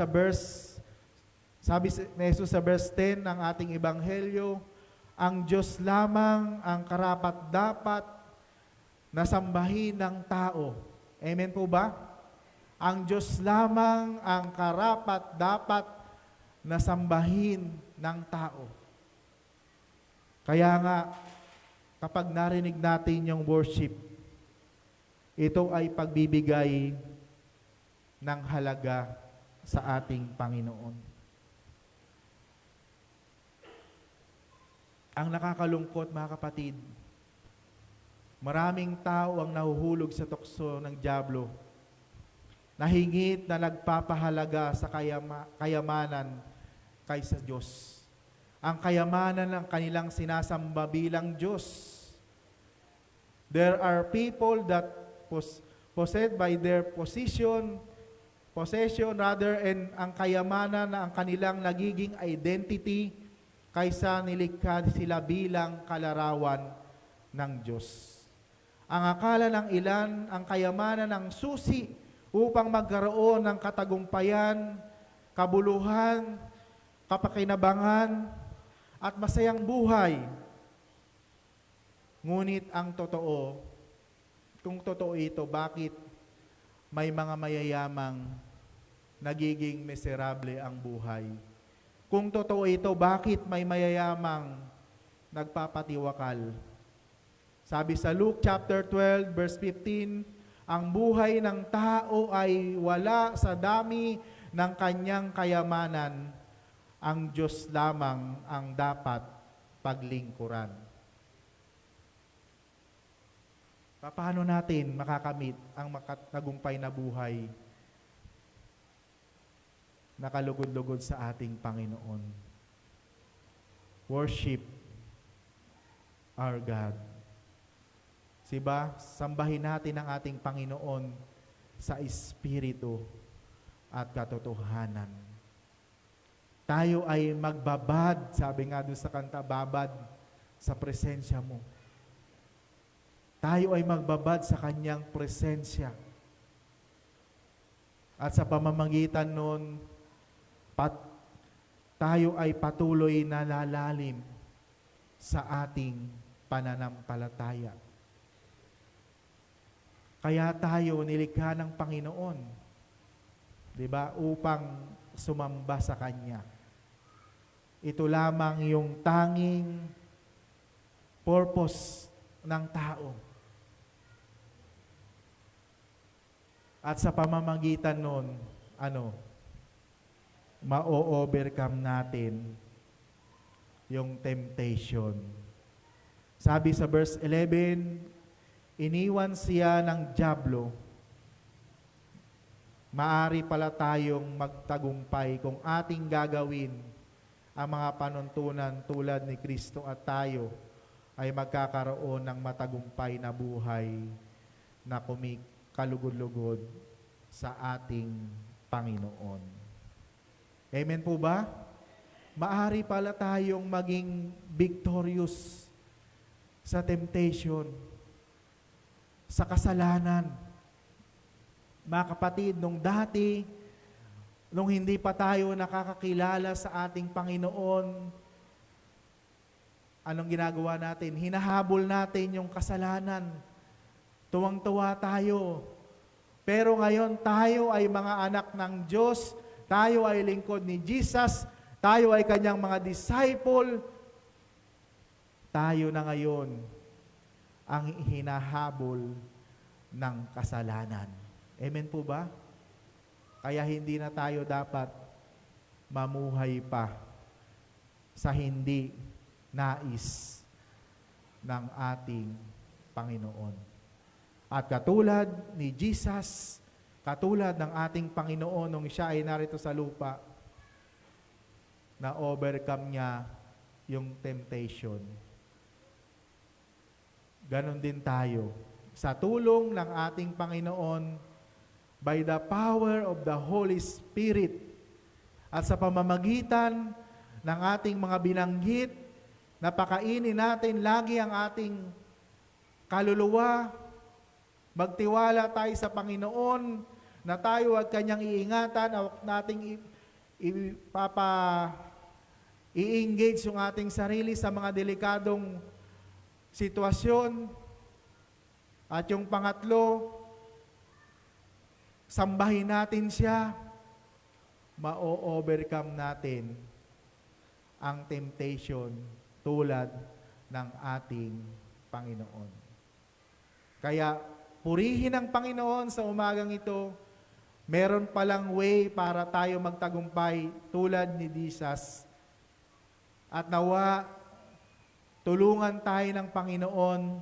Jesus sa verse 10 ng ating ebanghelyo, ang Diyos lamang ang karapat-dapat na sambahin ng tao. Amen po ba? Ang Diyos lamang ang karapat-dapat na sambahin ng tao. Kaya nga, kapag narinig natin yung worship, ito ay pagbibigay ng halaga sa ating Panginoon. Ang nakakalungkot, mga kapatid, maraming tao ang nahuhulog sa tukso ng dyablo, nahingit na nagpapahalaga sa kayamanan kaysa Diyos. Ang kayamanan ng kanilang sinasamba bilang Diyos. There are people that possessed by their possession and ang kayamanan na ang kanilang nagiging identity kaysa nilikha sila bilang kalarawan ng Diyos. Ang akala ng ilan, ang kayamanan ng susi upang magkaroon ng katagumpayan, kabuluhan, kapakinabangan, at masayang buhay. Ngunit ang totoo, kung totoo ito, bakit may mga mayayamang nagiging miserable ang buhay? Kung totoo ito, bakit may mayayamang nagpapatiwakal? Sabi sa Luke chapter 12 verse 15, ang buhay ng tao ay wala sa dami ng kanyang kayamanan. Ang Diyos lamang ang dapat paglingkuran. Paano natin makakamit ang makatagumpay na buhay na kalugod-lugod sa ating Panginoon? Worship our God. Siba, sambahin natin ang ating Panginoon sa Espiritu at katotohanan. Tayo ay magbabad, sabi nga doon sa kanta, babad sa presensya mo. Tayo ay magbabad sa kanyang presensya. At sa pamamagitan nun, tayo ay patuloy na lalalim sa ating pananampalataya. Kaya tayo nilikha ng Panginoon, di ba, upang sumamba sa Kanya. Ito lamang yung tanging purpose ng tao. At sa pamamagitan nun, ma-overcome natin yung temptation. Sabi sa verse 11, iniwan siya ng dyablo. Maari pala tayong magtagumpay kung ating gagawin ang mga panuntunan tulad ni Kristo at tayo ay magkakaroon ng matagumpay na buhay na kalugod-lugod sa ating Panginoon. Amen po ba? Maari pala tayong maging victorious sa temptation, sa kasalanan. mga kapatid, nung dati, nung hindi pa tayo nakakakilala sa ating Panginoon, anong ginagawa natin? Hinahabol natin yung kasalanan. Tuwang-tuwa tayo. Pero ngayon tayo ay mga anak ng Diyos, tayo ay lingkod ni Jesus, tayo ay kanyang mga disciple, tayo na ngayon ang hinahabol ng kasalanan. Amen po ba? Kaya hindi na tayo dapat mamuhay pa sa hindi nais ng ating Panginoon. At katulad ni Jesus, katulad ng ating Panginoon nung siya ay narito sa lupa, na overcome niya yung temptation. Ganon din tayo. Sa tulong ng ating Panginoon, by the power of the Holy Spirit, at sa pamamagitan ng ating mga binanggit, na pakainin natin lagi ang ating kaluluwa, magtiwala tayo sa Panginoon, na tayo at kanyang iingatan, at nating i-engage yung ating sarili sa mga delikadong sitwasyon. At yung pangatlo, sambahin natin siya, ma-overcome natin ang temptation tulad ng ating Panginoon. Kaya, purihin ang Panginoon sa umagang ito. Meron palang way para tayo magtagumpay tulad ni Jesus. At nawa, tulungan tayo ng Panginoon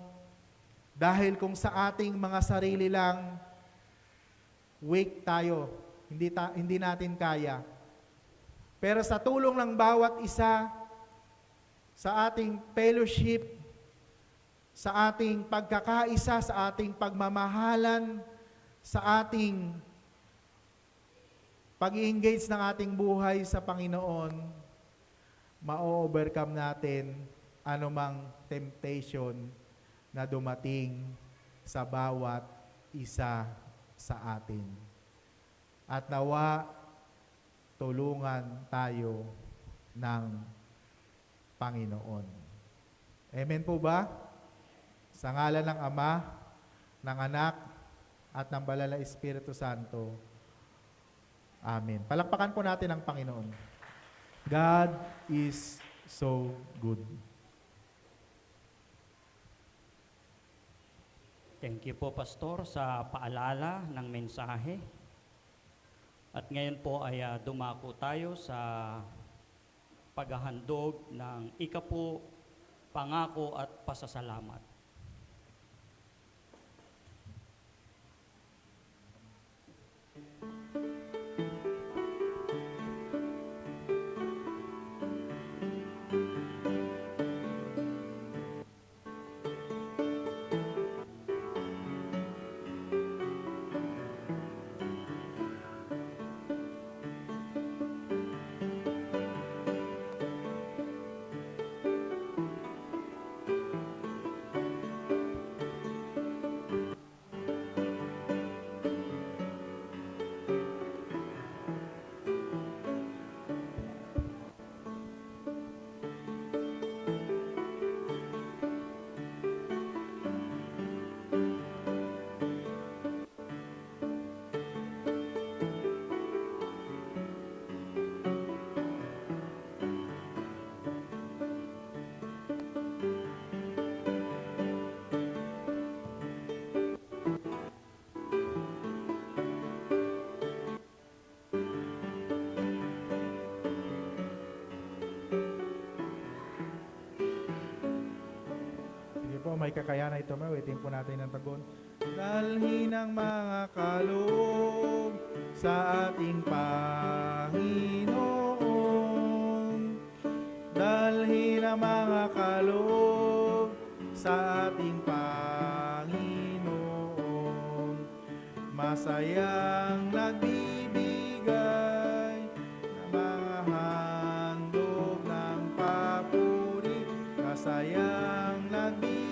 dahil kung sa ating mga sarili lang, weak tayo, hindi natin kaya. Pero sa tulong ng bawat isa, sa ating fellowship, sa ating pagkakaisa, sa ating pagmamahalan, sa ating pag-engage ng ating buhay sa Panginoon, ma-overcome natin anumang temptation na dumating sa bawat isa sa atin. At nawa, tulungan tayo ng Panginoon. Amen po ba? Sa ngalan ng Ama, ng Anak, at ng Banal na Espiritu Santo. Amen. Palakpakan po natin ang Panginoon. God is so good. Thank you po, Pastor, sa paalala ng mensahe. At ngayon po ay dumako tayo sa paghahandog ng ikapu, pangako at pasasalamat. May kakayanan ito, mawitin po natin ng tagon. Dalhin ang mga kaloob sa ating Panginoon. Dalhin ang mga kaloob sa ating Panginoon. Masayang nagbibigay ng mga handog ng papuri. Masayang nagbibigay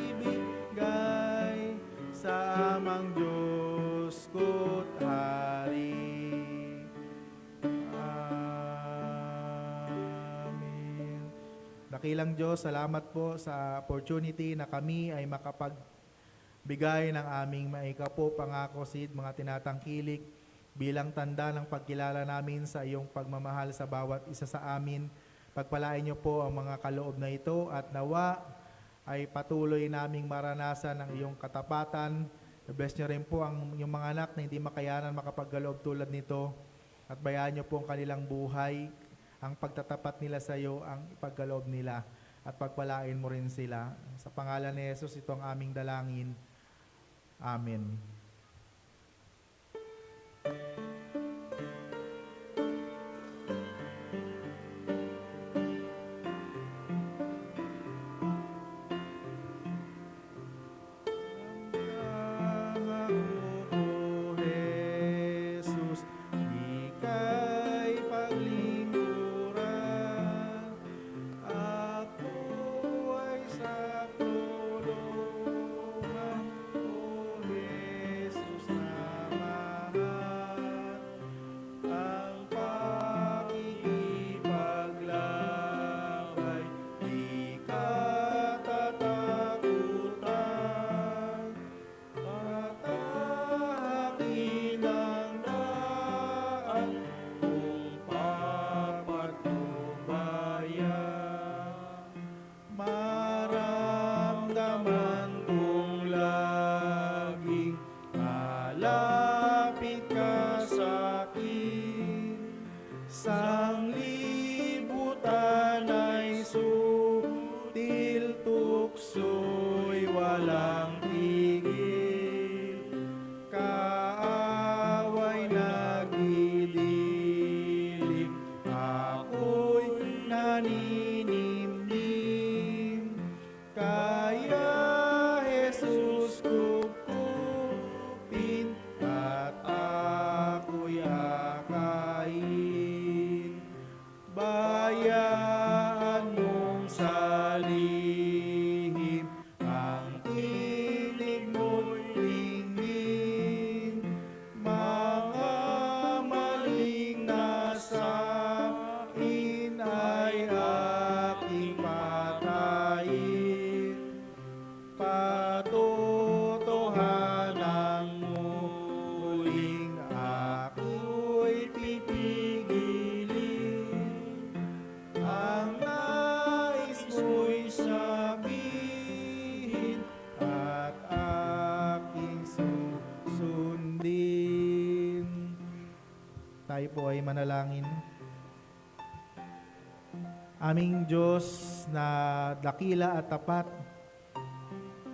sa amang Diyos Diyos ko't Hari. Amen. Dakilang Diyos, salamat po sa opportunity na kami ay makapagbigay ng aming maikapo pangako sid mga tinatangkilik bilang tanda ng pagkilala namin sa iyong pagmamahal sa bawat isa sa amin. Pagpalain niyo po ang mga kaloob na ito at nawa ay patuloy naming maranasan ang iyong katapatan. Bless niyo rin po ang inyong mga anak na hindi makayanan makapagkaloob tulad nito at bayaan niyo po ang kanilang buhay, ang pagtatapat nila sa iyo, ang ipagkaloob nila at pagpalain mo rin sila. Sa pangalan ni Jesus, ito ang aming dalangin. Amen. Jesus, ika'y paglingkuran, ako ay sa tulungan, O Jesus na mahal, ang pakikipaglakbay, di katatakutan, at akin ang daan kung papatnubayan. Maramdaman kong laging malapit ka sa akin. Sanglibutan ay sutil, tukso'y walang tigil. Kaaway nagdidilim, ako'y naninimdim. Kaya Jesus kukupin at ako'y akayin. Bayaan mong salihim ang tinig mo'y tingin. Mga maling nasa akin ay aking patayin. Patotohanan muling ako'y pipigilin. Ang nais mo'y sabihin at aking susundin. Tayo po ay manalangin. Aming Diyos na dakila at tapat,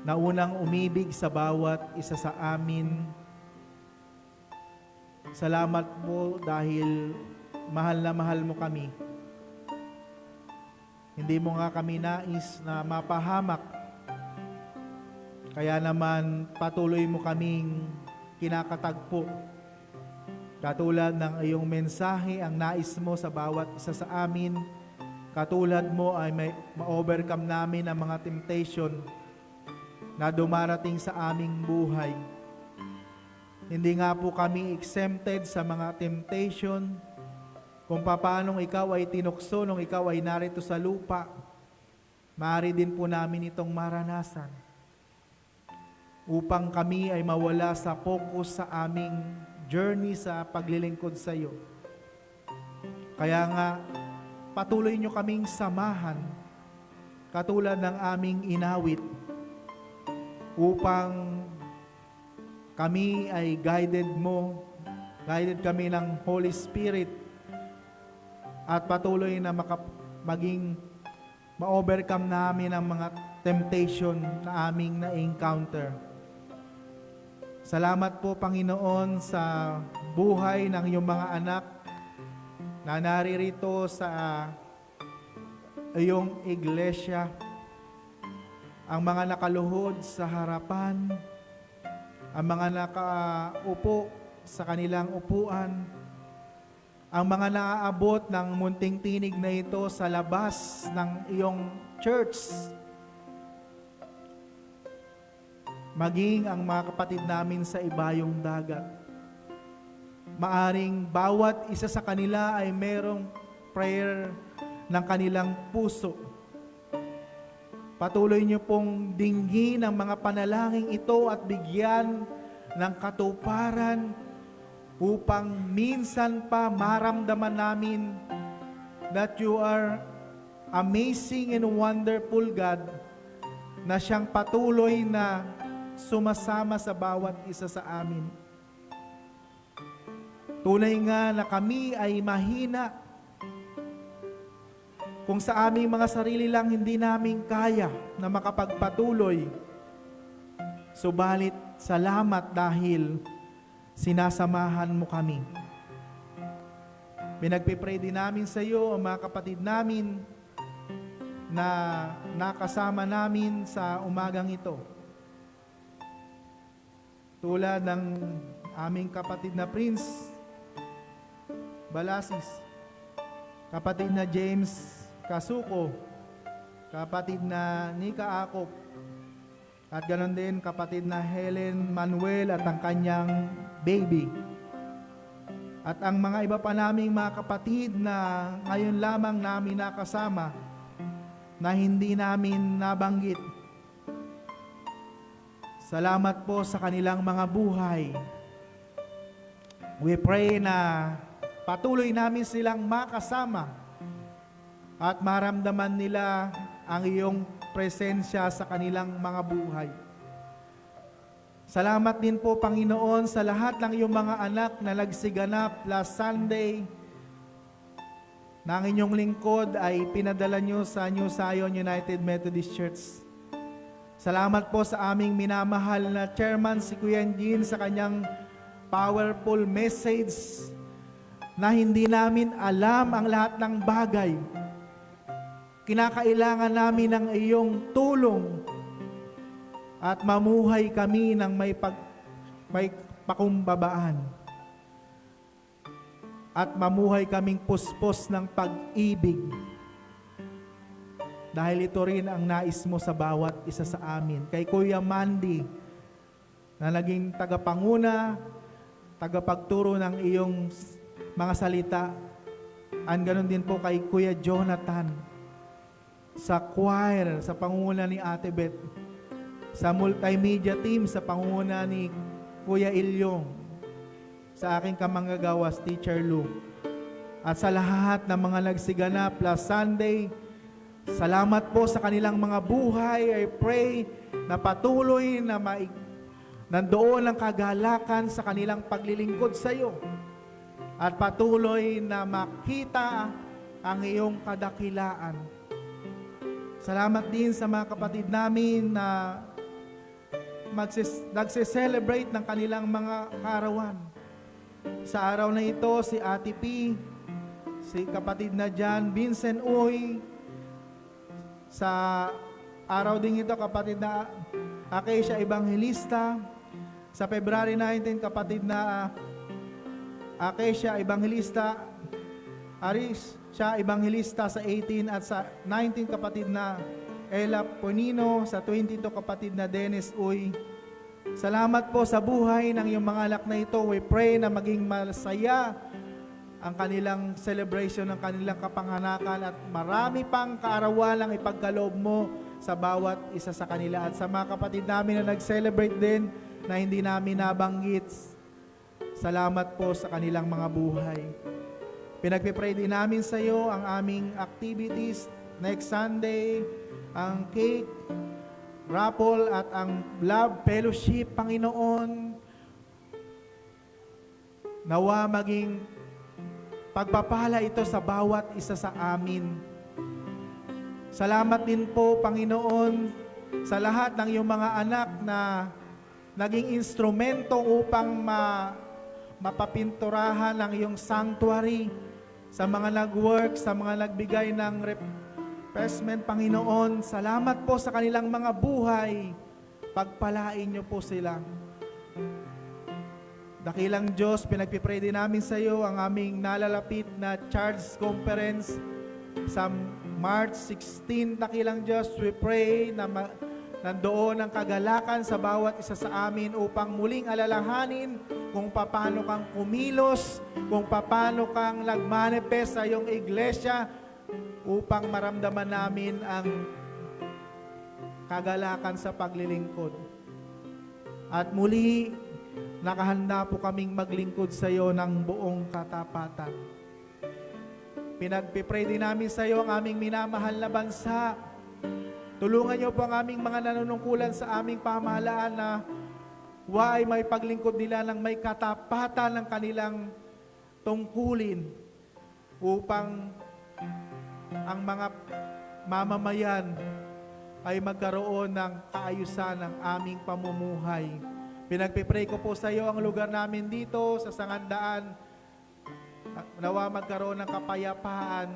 na unang umibig sa bawat isa sa amin. Salamat po dahil mahal mo kami. Hindi mo nga kami nais na mapahamak. Kaya naman patuloy mo kaming kinakatagpo. Katulad ng iyong mensahe, ang nais mo sa bawat isa sa amin, katulad mo ay ma-overcome namin ang mga temptation na dumarating sa aming buhay. Hindi nga po kami exempted sa mga temptation kung paanong ikaw ay tinukso nung ikaw ay narito sa lupa. Maaari din po namin itong maranasan upang kami ay mawala sa focus sa aming journey sa paglilingkod sa iyo. Kaya nga, patuloy nyo kaming samahan katulad ng aming inawit upang kami ay guided kami ng Holy Spirit at patuloy na maging ma-overcome namin ang mga temptation na aming na-encounter. Salamat po, Panginoon, sa buhay ng iyong mga anak na naririto sa iyong iglesia, ang mga nakaluhod sa harapan, ang mga nakaupo sa kanilang upuan, ang mga naaabot ng munting tinig na ito sa labas ng iyong church. maging ang mga kapatid namin sa ibayong dagat. Maaring bawat isa sa kanila ay merong prayer ng kanilang puso. Patuloy niyo pong dinggin ang mga panalangin ito at bigyan ng katuparan upang minsan pa maramdaman namin that you are amazing and wonderful God, na siyang patuloy na sumasama sa bawat isa sa amin. Tunay nga na kami ay mahina. Kung sa aming mga sarili lang hindi namin kaya na makapagpatuloy, subalit salamat dahil sinasamahan mo kami. Pinagpipray din namin sa iyo ang mga kapatid namin na nakasama namin sa umagang ito. Tulad ng aming kapatid na Prince Balasis, kapatid na James Kasuko, kapatid na Nika Akop, at ganoon din kapatid na Helen Manuel at ang kanyang baby. At ang mga iba pa naming mga kapatid na ngayon lamang namin nakasama na hindi namin nabanggit. Salamat po sa kanilang mga buhay. We pray na patuloy namin silang makasama at maramdaman nila ang iyong presensya sa kanilang mga buhay. Salamat din po, Panginoon, sa lahat ng iyong mga anak na nagsiganap last Sunday na ang inyong lingkod ay pinadala nyo sa New Zion United Methodist Church. Salamat po sa aming minamahal na chairman, si Kuya Jean, sa kanyang powerful message na hindi namin alam ang lahat ng bagay. Kinakailangan namin ng iyong tulong at mamuhay kami ng may pakumbabaan. At mamuhay kaming puspos ng pag-ibig. Dahil ito rin ang nais mo sa bawat isa sa amin. Kay Kuya Mandy, na naging tagapanguna, tagapagturo ng iyong mga salita. Ang ganon din po kay Kuya Jonathan, sa choir, sa pangunguna ni Ate Beth, sa multimedia team, sa pangunguna ni Kuya Ilyong, sa aking kamanggagawas, Teacher Lou, at sa lahat ng mga nagsiganap last Sunday. Salamat po sa kanilang mga buhay. I pray na patuloy na nandoon ang kagalakan sa kanilang paglilingkod sa iyo at patuloy na makita ang iyong kadakilaan. Salamat din sa mga kapatid namin na nagse-celebrate ng kanilang mga kaarawan. Sa araw na ito, si Ate P, si kapatid na John Vincent Uy. Sa araw din ito, kapatid na Acacia Evangelista. Sa February 19, kapatid na Acacia Evangelista Aris siya Evangelista sa 18, at sa 19 kapatid na Ella Ponino, sa 22 kapatid na Dennis Uy. Salamat po sa buhay ng iyong mga anak na ito. We pray na maging masaya ang kanilang celebration ng kanilang kapanganakan at marami pang kaarawan ang ipagkaloob mo sa bawat isa sa kanila. At sa mga kapatid namin na nag-celebrate din na hindi namin nabanggit, salamat po sa kanilang mga buhay. Pinagpipray din namin sa iyo ang aming activities next Sunday, ang cake, raffle at ang love fellowship, Panginoon. Nawa maging pagpapala ito sa bawat isa sa amin. Salamat din po, Panginoon, sa lahat ng iyong mga anak na naging instrumento upang mapapinturahan ang iyong sanctuary, sa mga nag-work, sa mga nagbigay ng refreshment, Panginoon. Salamat po sa kanilang mga buhay. Pagpalain niyo po sila. Dakilang Diyos, pinagpipray din namin sa iyo ang aming nalalapit na Charge Conference sa March 16. Dakilang Diyos, we pray na nandoon ang kagalakan sa bawat isa sa amin upang muling alalahanin kung paano kang kumilos, kung paano kang nagmanifest sa iyong iglesia upang maramdaman namin ang kagalakan sa paglilingkod. At muli, nakahanda po kaming maglingkod sa iyo ng buong katapatan. Pinagpipray din namin sa iyo ang aming minamahal na bansa. Tulungan niyo po ang aming mga nanunungkulan sa aming pamahalaan na why may paglingkod nila ng may katapatan ng kanilang tungkulin upang ang mga mamamayan ay magkaroon ng kaayusan ng aming pamumuhay. Pinagpipray ko po sa iyo ang lugar namin dito sa Sangandaan. Nawa magkaroon ng kapayapaan,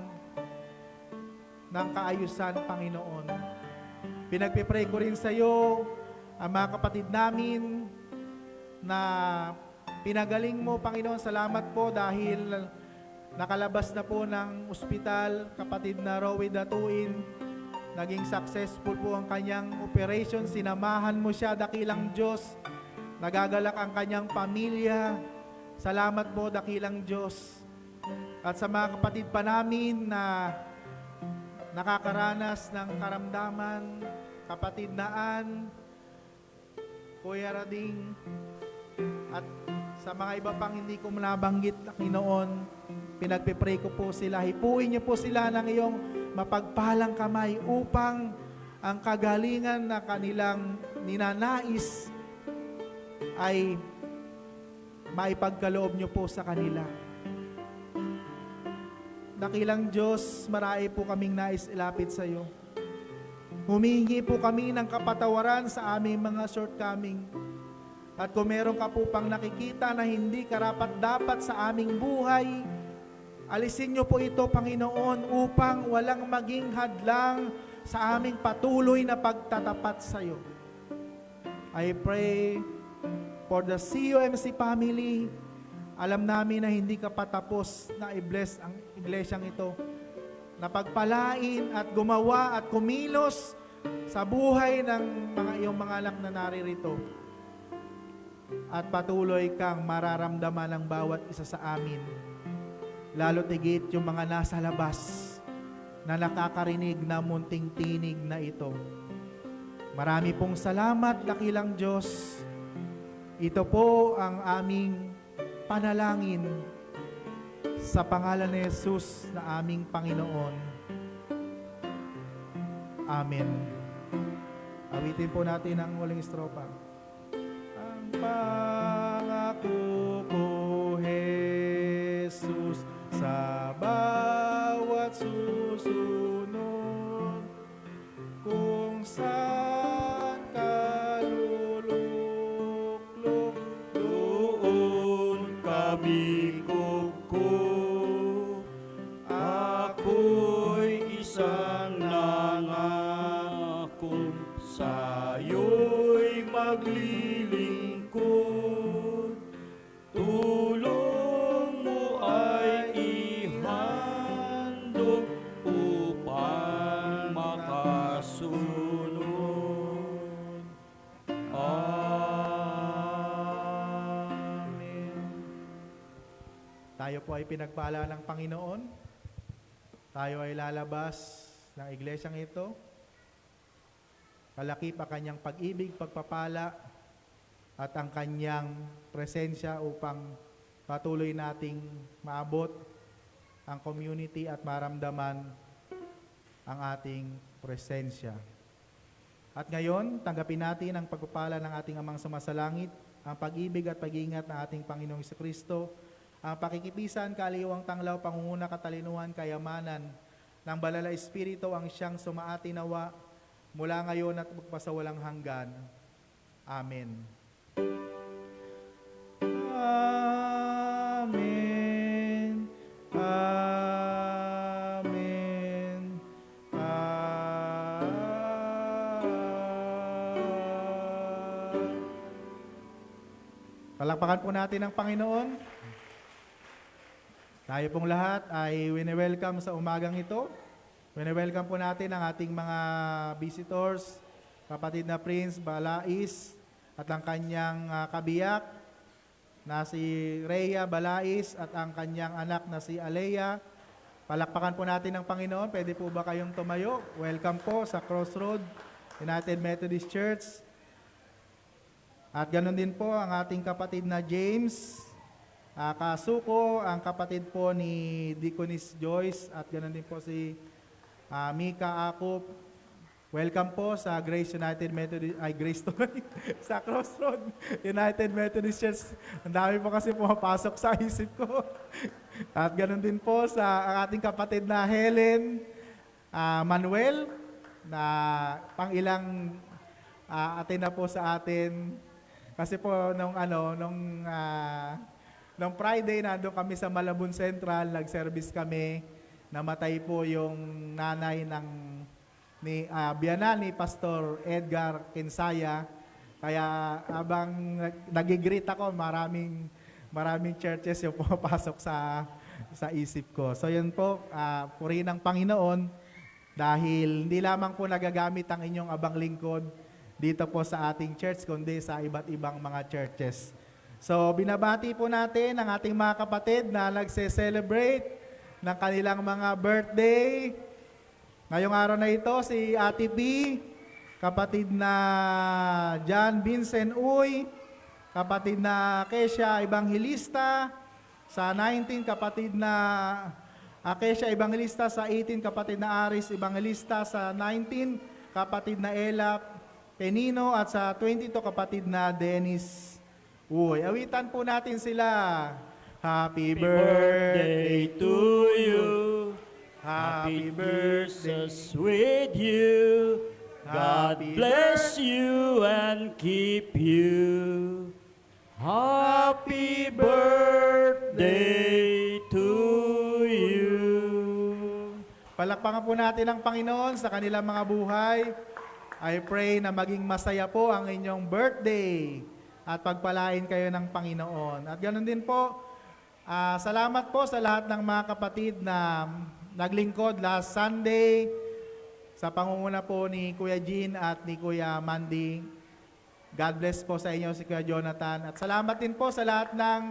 ng kaayusan, Panginoon. Pinagpipray ko rin sa iyo ang mga kapatid namin na pinagaling mo, Panginoon. Salamat po dahil nakalabas na po ng ospital, kapatid na Rowie Datuin. Naging successful po ang kanyang operation. Sinamahan mo siya, dakilang Diyos. Nagagalak ang kanyang pamilya. Salamat po, dakilang Diyos. At sa mga kapatid pa namin na nakakaranas ng karamdaman, kapatid na Ann, Kuya Rading, at sa mga iba pang hindi ko nabanggit, Panginoon, pinagpipray ko po sila. Hipuin niyo po sila ng iyong mapagpalang kamay upang ang kagalingan na kanilang ninanais ay maipagkaloob niyo po sa kanila. Dakilang Diyos, marami po kaming nais ilapit sa iyo. Humingi po kami ng kapatawaran sa aming mga shortcoming. At kung meron ka po pang nakikita na hindi karapat-dapat sa aming buhay, alisin niyo po ito, Panginoon, upang walang maging hadlang sa aming patuloy na pagtatapat sa iyo. I pray for the CUMC family. Alam namin na hindi ka patapos na i-bless ang iglesyang ito. Napagpalain at gumawa at kumilos sa buhay ng mga iyong mga anak na naririto. At patuloy kang mararamdaman ng bawat isa sa amin. Lalo tigit yung mga nasa labas na nakakarinig na munting tinig na ito. Marami pong salamat, dakilang Diyos. Ito po ang aming panalangin sa pangalan ni Jesus na aming Panginoon. Amen. Awitin po natin ang huling estropa. Ang pangako ko, Jesus, sa bawat susunod, kung saan ka luluklok, doon kami kuko. Ako'y isang nangakong sa'yo'y maglilingkod. Tulong mo ay ihandog upang makasunod. Amen. Tayo po ay pinagpala ng Panginoon. Tayo ay lalabas ng iglesyang ito. Kalakip ang kanyang pag-ibig, pagpapala, at ang kanyang presensya upang patuloy nating maabot ang community at maramdaman ang ating presensya. At ngayon, tanggapin natin ang pagpapala ng ating Amang Sumasalangit, ang pag-ibig at pag-iingat ng ating Panginoong Jesucristo, ang pakikipisan, kaliwang tanglaw, pangunguna, katalinuhan, kayamanan ng Banal na Espiritu ang siyang sumaati nawa mula ngayon at magpasawalang hanggan. Amen. Amen. Amen. Palakpakan po natin ang Panginoon. Tayo pong lahat ay wini-welcome sa umagang ito. Wini-welcome po natin ang ating mga visitors kapatid na Prince Balais at ang kanyang kabiyak na si Rhea Balais at ang kanyang anak na si Alea. Palakpakan po natin ng Panginoon. Pwede po ba kayong tumayo? Welcome po sa Crossroad United Methodist Church. At ganoon din po ang ating kapatid na James Kasuko, ang kapatid po ni Deaconess Joyce, at ganoon din po si Mika Akop. Welcome po sa Grace United Methodist, Grace tuloy, sa Crossroad United Methodist Church. Ang dami po kasi pumapasok sa isip ko. At ganoon din po sa ating kapatid na Helen Manuel, na pang-ilang ate na po sa atin. Kasi po nung Friday nandun kami sa Malabon Central, nag-service kami. Namatay po yung nanay ni biyanan ni Pastor Edgar Kinsaya. Kaya habang nagigreet ako, maraming churches yung pumapasok sa isip ko. So yun po, purihin ng Panginoon dahil hindi lamang po nagagamit ang inyong abang lingkod dito po sa ating church, kundi sa iba't ibang mga churches. So binabati po natin ang ating mga kapatid na nagse-celebrate ng kanilang mga birthday. Ngayong araw na ito, si Ate B, kapatid na John Vincent Uy, kapatid na Kesha Evangelista, sa 19, kapatid na Kesha Evangelista, sa 18, kapatid na Aris Evangelista, sa 19, kapatid na Ella Penino, at sa 22, kapatid na Dennis Uy. Awitan po natin sila. Happy birthday to you. Happy birthday with you. God bless you and keep you. Happy birthday to you. Palakpakan po natin ang Panginoon sa kanilang mga buhay. I pray na maging masaya po ang inyong birthday at pagpalain kayo ng Panginoon. At ganoon din po, salamat po sa lahat ng mga kapatid na naglingkod last Sunday sa pangunguna po ni Kuya Jean at ni Kuya Mandy. God bless po sa inyo si Kuya Jonathan. At salamat din po sa lahat ng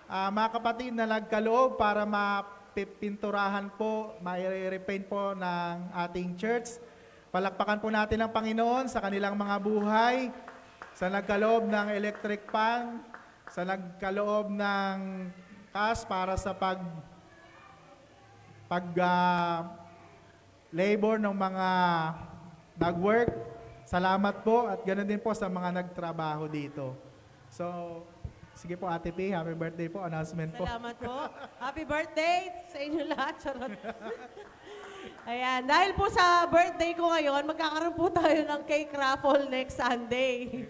mga kapatid na nagkaloob para mapipinturahan po, ma-repaint po ng ating church. Palakpakan po natin ang Panginoon sa kanilang mga buhay, sa nagkaloob ng electric fan, sa nagkaloob ng cash para sa labor ng mga nag-work. Salamat po at ganoon din po sa mga nagtrabaho dito. So, sige po Ate P, happy birthday po, announcement po. Salamat po. Happy birthday sa inyo lahat. Charot. Ayan, dahil po sa birthday ko ngayon, magkakaroon po tayo ng cake raffle next Sunday.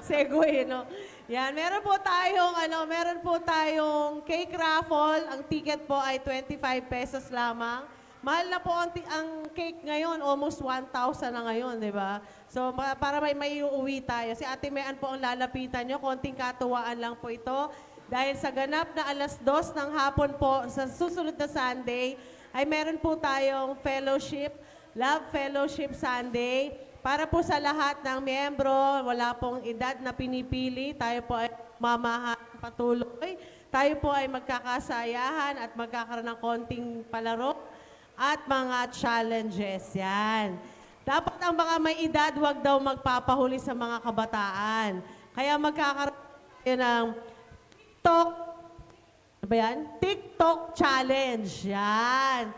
Segue, no? Yan, meron po tayong cake raffle. Ang ticket po ay 25 pesos lamang. Mahal na po ang cake ngayon, almost 1,000 na ngayon, di ba? So, para may uuwi tayo. Si Ate Mean po ang lalapitan nyo, konting katuwaan lang po ito. Dahil sa ganap na 2:00 ng hapon po, sa susunod na Sunday, ay meron po tayong fellowship, Love Fellowship Sunday. Para po sa lahat ng miyembro, wala pong edad na pinipili, tayo po ay mamahan patuloy. Tayo po ay magkakasayahan at magkakaroon ng konting palaro at mga challenges. Yan. Dapat ang mga may edad, wag daw magpapahuli sa mga kabataan. Kaya magkakaroon tayo ng TikTok Challenge. Yan.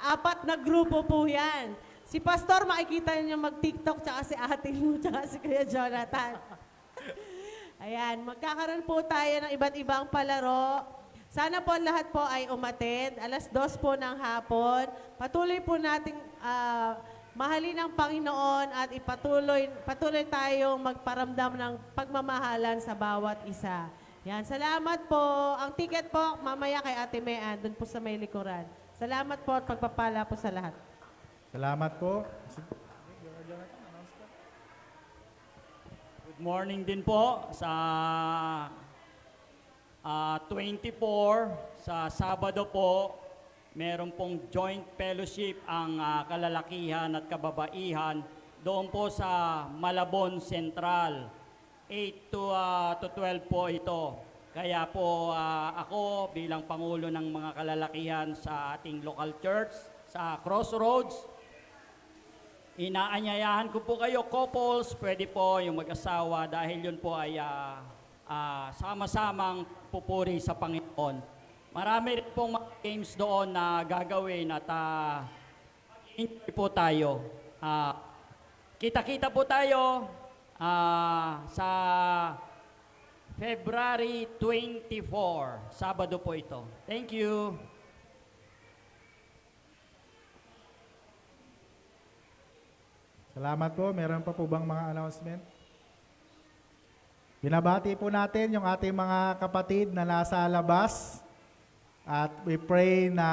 4 na grupo po yan. Si Pastor, makikita niyo mag-TikTok, tsaka si ate mo, tsaka si Kuya Jonathan. Ayan, magkakaroon po tayo ng iba't ibang palaro. Sana po lahat po ay umattend. 2:00 po ng hapon. Patuloy po nating mahalin ang Panginoon at patuloy tayong magparamdam ng pagmamahalan sa bawat isa. Yan, salamat po. Ang ticket po, mamaya kay Ate Mean, doon po sa may likuran. Salamat po at pagpapala po sa lahat. Salamat po. Good morning din po sa 24, sa Sabado po, meron pong joint fellowship ang kalalakihan at kababaihan doon po sa Malabon Central. 8 to 12 po ito. Kaya po ako bilang Pangulo ng mga kalalakihan sa ating local church, sa Crossroads, inaanyayahan ko po kayo, couples, pwede po yung mag-asawa dahil yun po ay sama-samang pupuri sa Panginoon. Marami rin pong mga games doon na gagawin at enjoy po tayo. Kita-kita po tayo sa February 24, Sabado po ito. Thank you. Salamat po. Meron pa po bang mga announcement? Binabati po natin yung ating mga kapatid na nasa labas at we pray na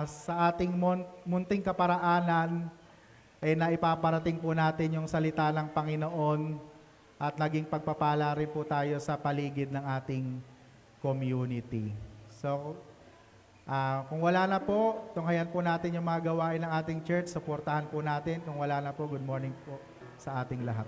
sa ating munting kaparaanan ay naipaparating po natin yung salita ng Panginoon at naging pagpapala rin po tayo sa paligid ng ating community. So, kung wala na po, tunghayan po natin yung mga gawain ng ating church, supportahan po natin. Kung wala na po, good morning po sa ating lahat.